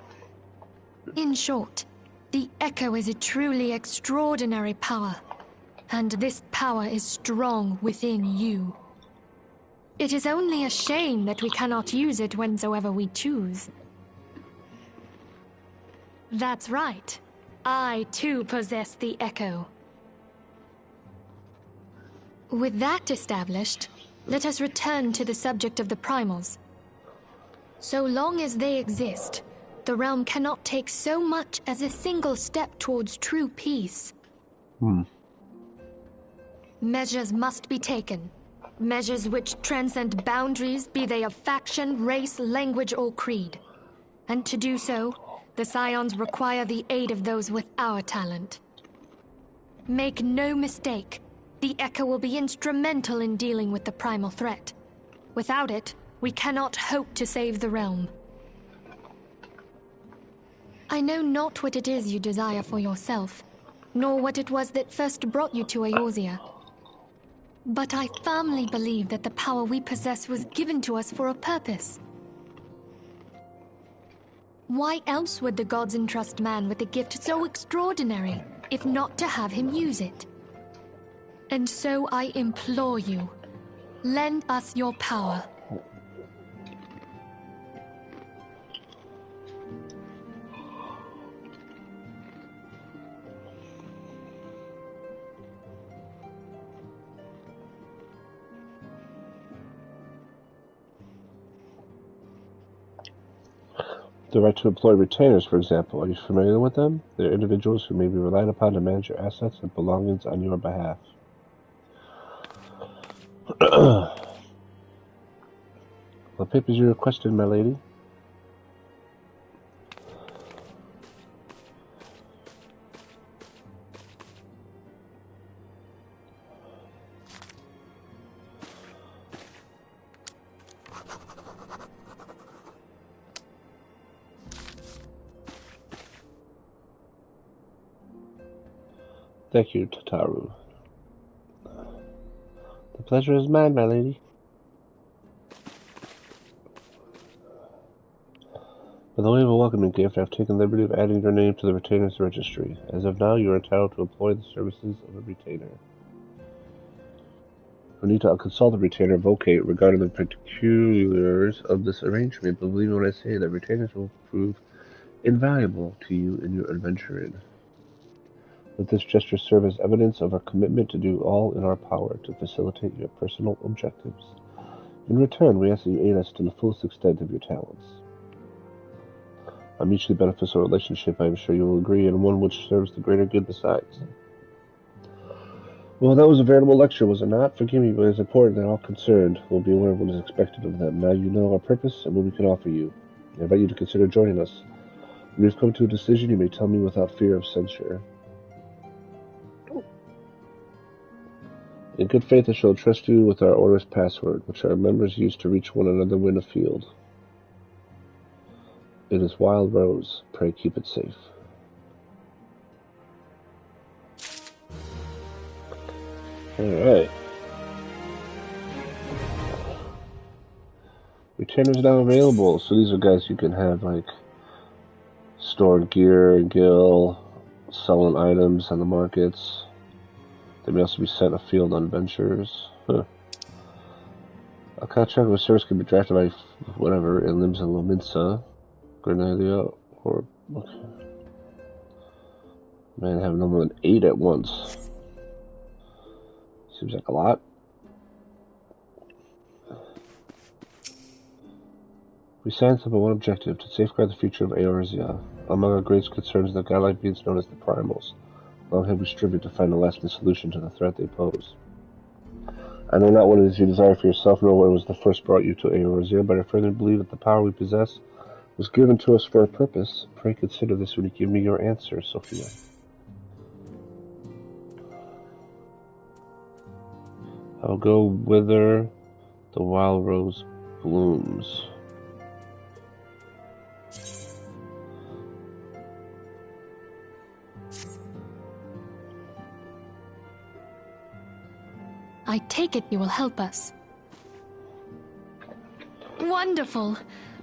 Speaker 2: In short, the Echo is a truly extraordinary power, and this power is strong within you. It is only a shame that we cannot use it whensoever we choose. That's right. I, too, possess the Echo. With that established, let us return to the subject of the Primals. So long as they exist, the realm cannot take so much as a single step towards true peace. Measures must be taken. Measures which transcend boundaries, be they of faction, race, language, or creed. And to do so, the Scions require the aid of those with our talent. Make no mistake, the Echo will be instrumental in dealing with the primal threat. Without it, we cannot hope to save the realm. I know not what it is you desire for yourself, nor what it was that first brought you to Eorzea. But I firmly believe that the power we possess was given to us for a purpose. Why else would the gods entrust man with a gift so extraordinary, if not to have him use it? And so I implore you, lend us your power.
Speaker 1: The right to employ retainers, for example. Are you familiar with them? They're individuals who may be relied upon to manage your assets and belongings on your behalf. What papers you requested, my lady? Thank you, Tataru. The pleasure is mine, my lady. By the way of a welcoming gift, I have taken the liberty of adding your name to the retainer's registry. As of now, you are entitled to employ the services of a retainer. You need to consult the retainer vocate regarding the particulars of this arrangement, but believe me when I say that retainers will prove invaluable to you in your adventuring. Let this gesture serve as evidence of our commitment to do all in our power to facilitate your personal objectives. In return, we ask that you aid us to the fullest extent of your talents. A mutually beneficial relationship, I am sure you will agree, and one which serves the greater good besides. Well, that was a veritable lecture, was it not? Forgive me, but it is important that all concerned will be aware of what is expected of them. Now you know our purpose and what we can offer you. I invite you to consider joining us. When you've come to a decision, you may tell me without fear of censure. In good faith, I shall trust you with our order's password, which our members use to reach one another when afield. It is Wild Rose. Pray keep it safe. Alright. Retainers now available. So these are guys you can have, like, storing gear, guild, selling items on the markets. They may also be sent afield on ventures. Huh. A contract with service can be drafted by whatever in Limbs and Lominsa, Grenalia, or okay. Man, have no more than 8 at once. Seems like a lot. We signed up with one objective, to safeguard the future of Eorzea. Among our greatest concerns are the godlike beings known as the Primals. Long have we striven to find a lasting solution to the threat they pose. I know not what it is you desire for yourself, nor what was the first brought you to Eorzea, but I firmly believe that the power we possess was given to us for a purpose. Pray consider this when you give me your answer, Sophia. I'll go whither the wild rose blooms.
Speaker 2: I take it you will help us. Wonderful!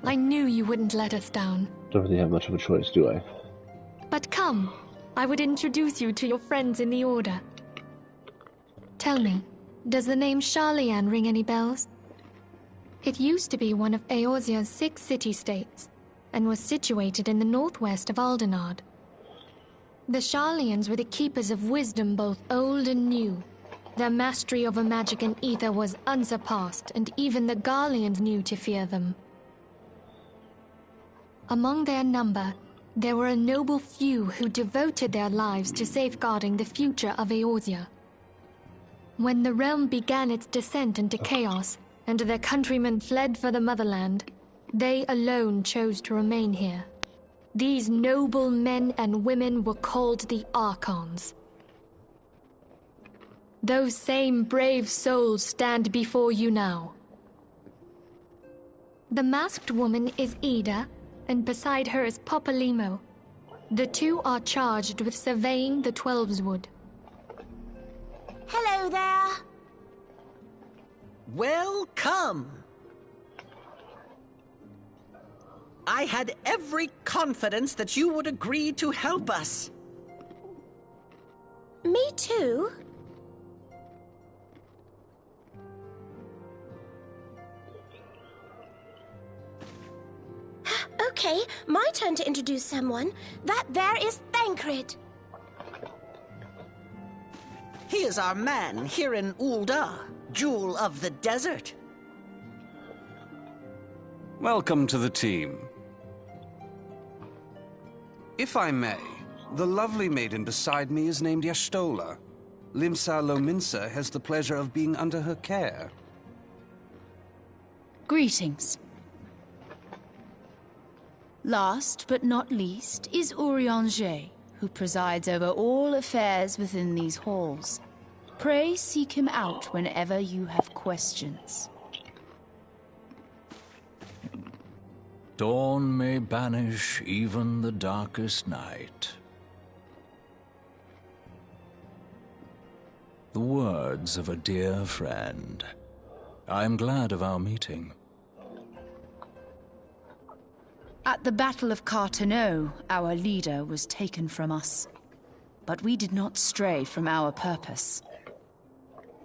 Speaker 2: I knew you wouldn't let us down.
Speaker 1: Don't really have much of a choice, do I?
Speaker 2: But come, I would introduce you to your friends in the Order. Tell me, does the name Sharlayan ring any bells? It used to be one of Eorzea's 6 city-states, and was situated in the northwest of Aldenard. The Sharlayans were the keepers of wisdom both old and new. Their mastery over magic and ether was unsurpassed, and even the Garleans knew to fear them. Among their number, there were a noble few who devoted their lives to safeguarding the future of Eorzea. When the realm began its descent into chaos, and their countrymen fled for the motherland, they alone chose to remain here. These noble men and women were called the Archons. Those same brave souls stand before you now. The masked woman is Ida, and beside her is Popolimo. The two are charged with surveying the Twelveswood.
Speaker 3: Hello there.
Speaker 4: Welcome. I had every confidence that you would agree to help us.
Speaker 3: Me too. Okay, my turn to introduce someone. That there is Thancred.
Speaker 4: He is our man here in Ul'dah, Jewel of the Desert.
Speaker 5: Welcome to the team. If I may, the lovely maiden beside me is named Yashtola. Limsa Lominsa has the pleasure of being under her care.
Speaker 6: Greetings. Last but not least is Urianger, who presides over all affairs within these halls. Pray seek him out whenever you have questions.
Speaker 7: Dawn may banish even the darkest night. The words of a dear friend. I am glad of our meeting.
Speaker 6: At the Battle of Carteneau, our leader was taken from us. But we did not stray from our purpose.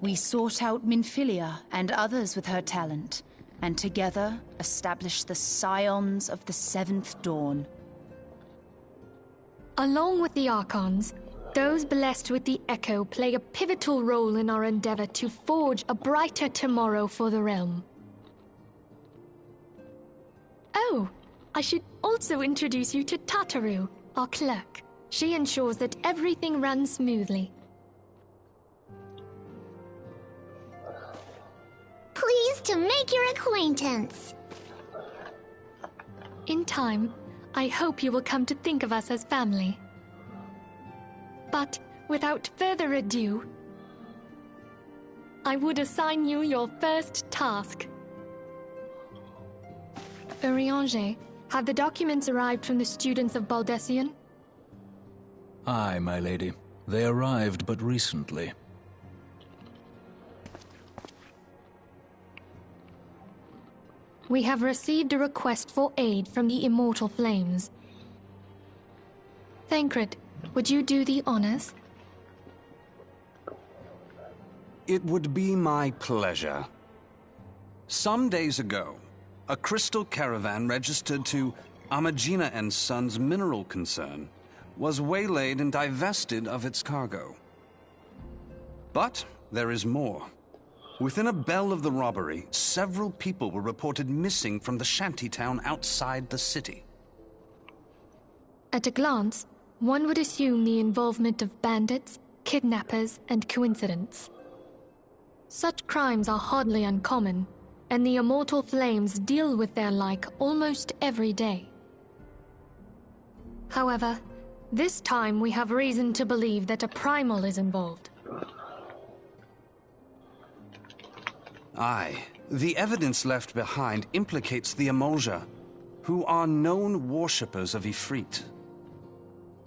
Speaker 6: We sought out Minfilia and others with her talent, and together established the Scions of the Seventh Dawn.
Speaker 2: Along with the Archons, those blessed with the Echo play a pivotal role in our endeavor to forge a brighter tomorrow for the realm. Oh, I should also introduce you to Tataru, our clerk. She ensures that everything runs smoothly.
Speaker 3: Pleased to make your acquaintance.
Speaker 2: In time, I hope you will come to think of us as family. But without further ado, I would assign you your first task. Urianger, have the documents arrived from the students of Baldessian?
Speaker 7: Aye, my lady. They arrived but recently.
Speaker 2: We have received a request for aid from the Immortal Flames. Thancred, would you do the honors?
Speaker 5: It would be my pleasure. Some days ago, a crystal caravan registered to Amagina and Sons mineral concern was waylaid and divested of its cargo. But there is more. Within a bell of the robbery, several people were reported missing from the shantytown outside the city.
Speaker 2: At a glance, one would assume the involvement of bandits, kidnappers, and coincidence. Such crimes are hardly uncommon, and the Immortal Flames deal with their like almost every day. However, this time we have reason to believe that a primal is involved.
Speaker 5: Aye, the evidence left behind implicates the Emulja, who are known worshippers of Ifrit.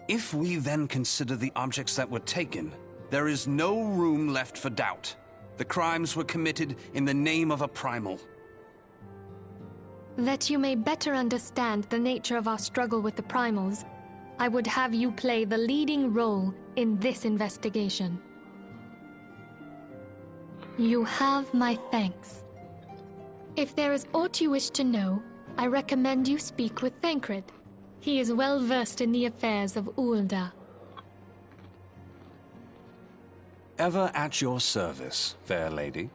Speaker 5: If we then consider the objects that were taken, there is no room left for doubt. The crimes were committed in the name of a primal.
Speaker 2: That you may better understand the nature of our struggle with the primals, I would have you play the leading role in this investigation. You have my thanks. If there is aught you wish to know, I recommend you speak with Thancred. He is well versed in the affairs of Ulda.
Speaker 5: Ever at your service, fair lady.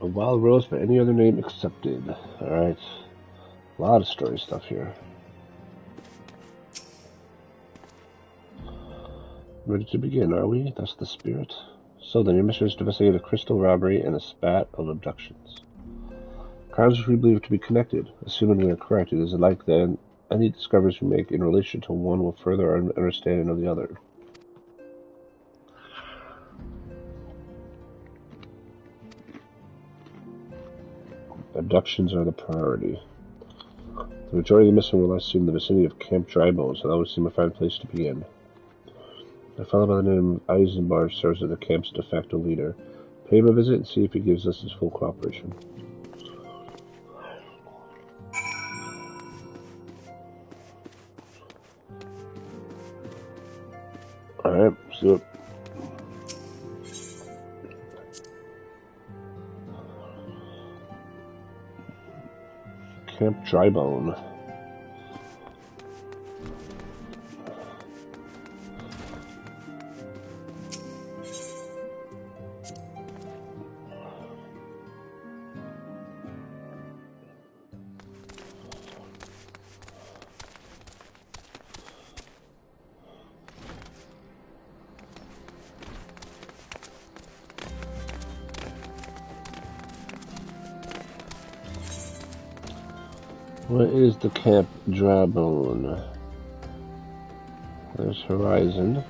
Speaker 1: A wild rose by any other name accepted. Alright. A lot of story stuff here. Ready to begin, are we? That's the spirit. So then, your mission is to investigate a crystal robbery and a spat of abductions. Crimes which we believe to be connected. Assuming we are correct, it is like that any discoveries we make in relation to one will further our understanding of the other. Abductions are the priority. The majority of the missing will assume the vicinity of Camp Drybone, so that would seem a fine place to begin. A fellow by the name of Eisenbar serves as the camp's de facto leader. Pay him a visit and see if he gives us his full cooperation. Alright, let's do it. Camp Drybone. What is the Camp Drabone? There's Horizon.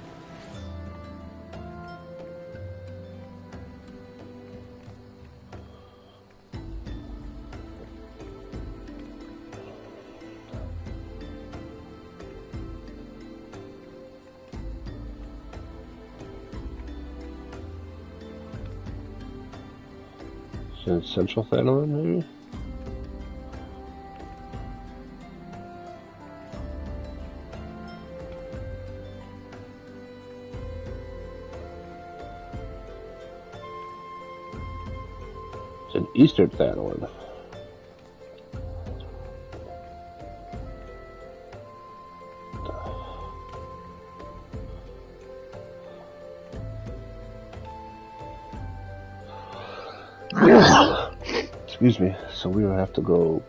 Speaker 1: Is it Central Thanalan, maybe? It's an Eastern Thanalan. Excuse me. So we will have to go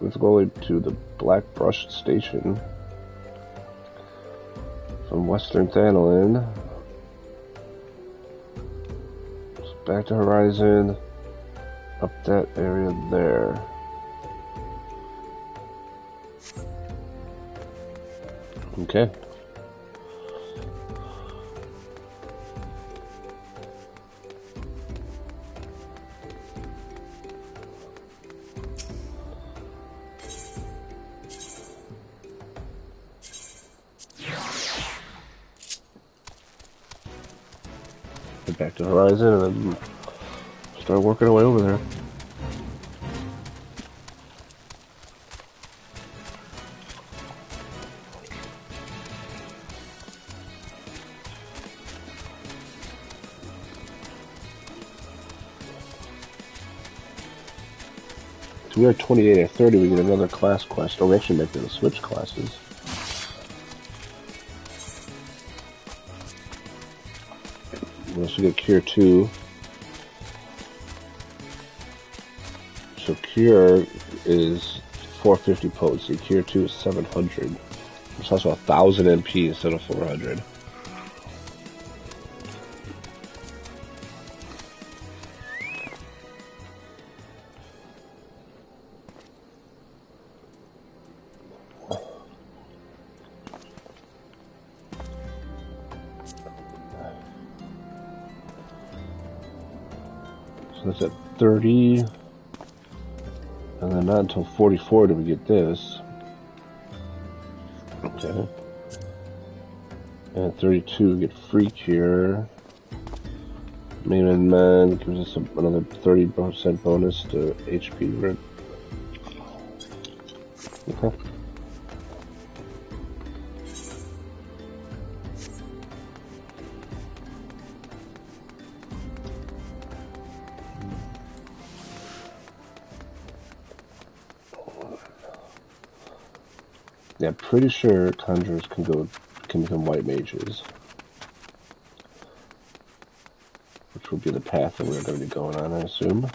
Speaker 1: let's go to the Black Brush Station from Western Thanalan. Back to Horizon, up that area there. Okay. Get back to Horizon and then start working our way over there. So we are 28 or 30, we get another class quest. Oh, we actually make the switch classes. We also get Cure 2. So Cure is 450 potency. Cure 2 is 700. It's also 1,000 MP instead of 400. So that's at 30. And then not until 44 do we get this. Okay. And at 32 we get Free Cure. Main Man gives us another 30% bonus to HP rip. Okay. Yeah, pretty sure Conjurers can become white mages. Which will be the path that we're going to be going on, I assume.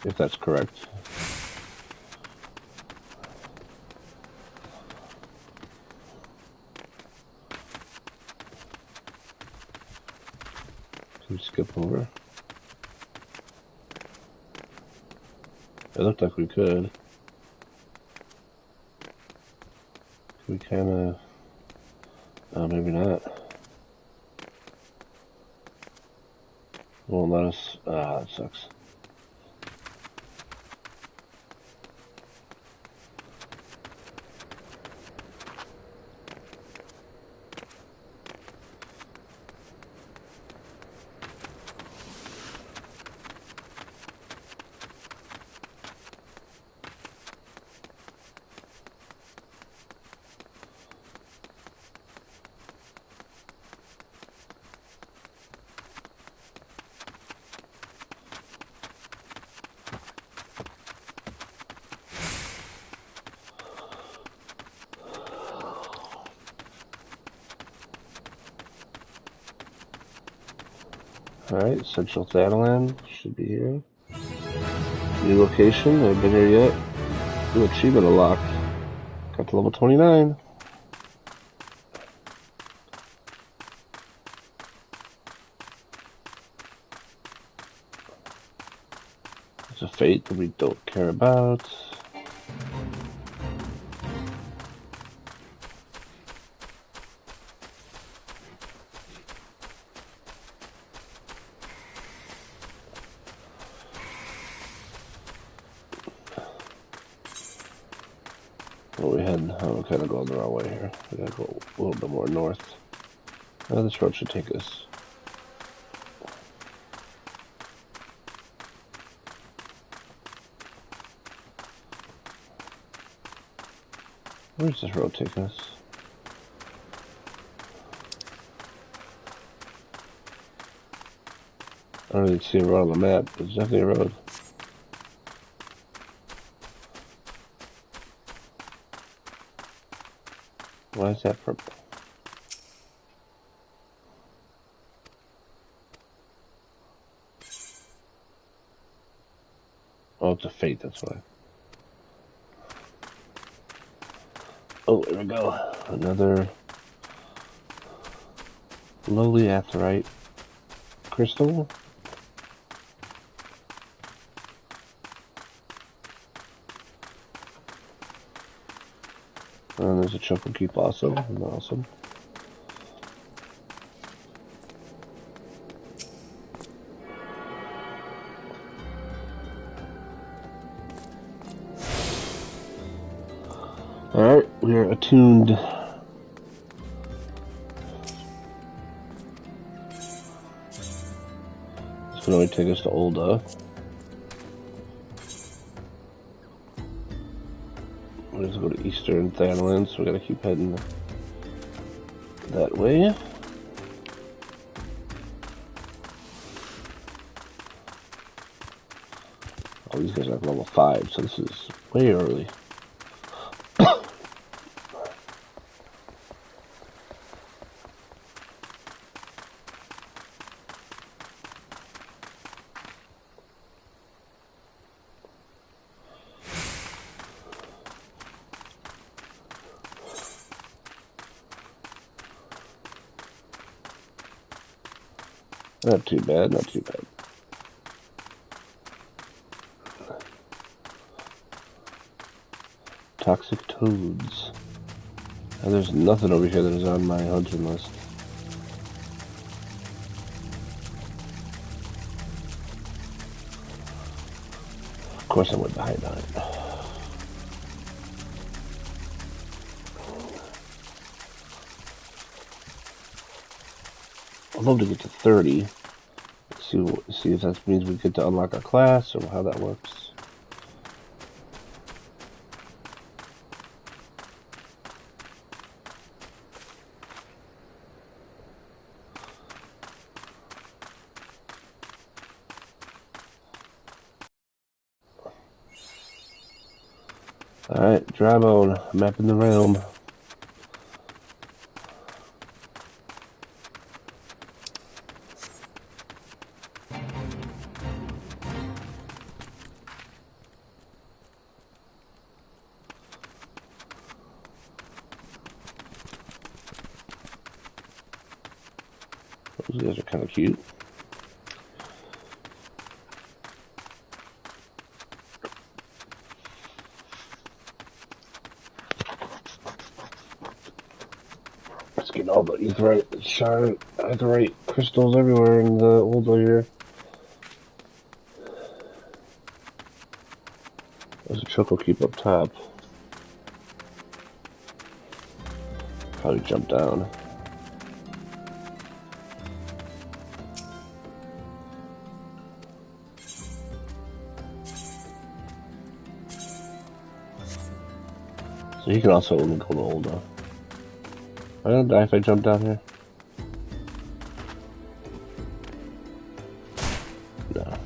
Speaker 1: If that's correct. Can we skip over? It looked like we could. We kinda... Oh, maybe not. Won't let us... Ah, that sucks. Alright, Central Thanalan should be here. New location, I've been here yet. New achievement unlocked. Got to level 29. a fate that we don't care about. We're kind of going the wrong way here. We gotta go a little bit more north. This road should take us. Where does this road take us? I don't even see a road on the map, but it's definitely a road. Why is that purple? Oh, it's a fate, that's why. Oh, here we go. Another lowly aetheryte crystal. And there's a choco keep also. Awesome. Alright, we are attuned. This can only take us to Olda. We're going to go to Eastern Thanaland, so we gotta keep heading that way. Oh, these guys are at level 5, so this is way early. Not too bad, not too bad. Toxic toads. And there's nothing over here that is on my hunting list. Of course I went behind on it. I'd love to get to 30. See if that means we get to unlock our class or how that works. Alright, Drybone, mapping the realm. Those guys are kind of cute. Let's get all the aetheryte crystals everywhere in the old here. There's a choco keep up top. Probably jump down. So you can also only go to Olda. I don't die if I jump down here. No.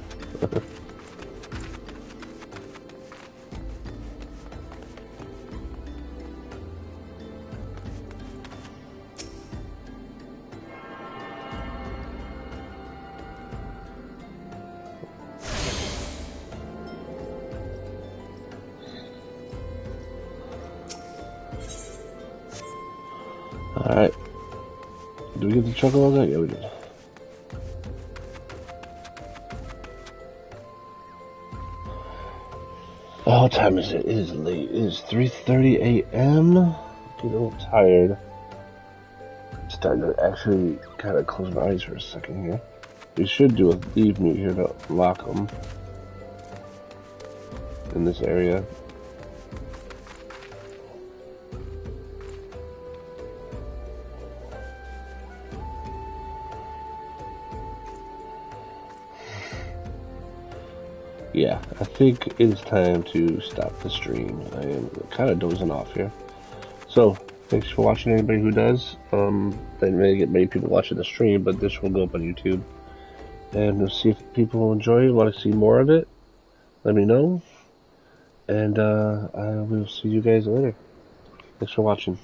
Speaker 1: Alright. Did we get the chocolate out? Yeah, we did. Oh, what time is it? It is late. It is 3:30 a.m. Getting a little tired. I'm starting to actually kind of close my eyes for a second here. We should do a leave mute here to lock them in this area. Yeah, I think it's time to stop the stream. I am kind of dozing off here. So, thanks for watching, anybody who does. Didn't really get many people watching the stream, but this will go up on YouTube. And we'll see if people enjoy it, want to see more of it. Let me know. And I will see you guys later. Thanks for watching.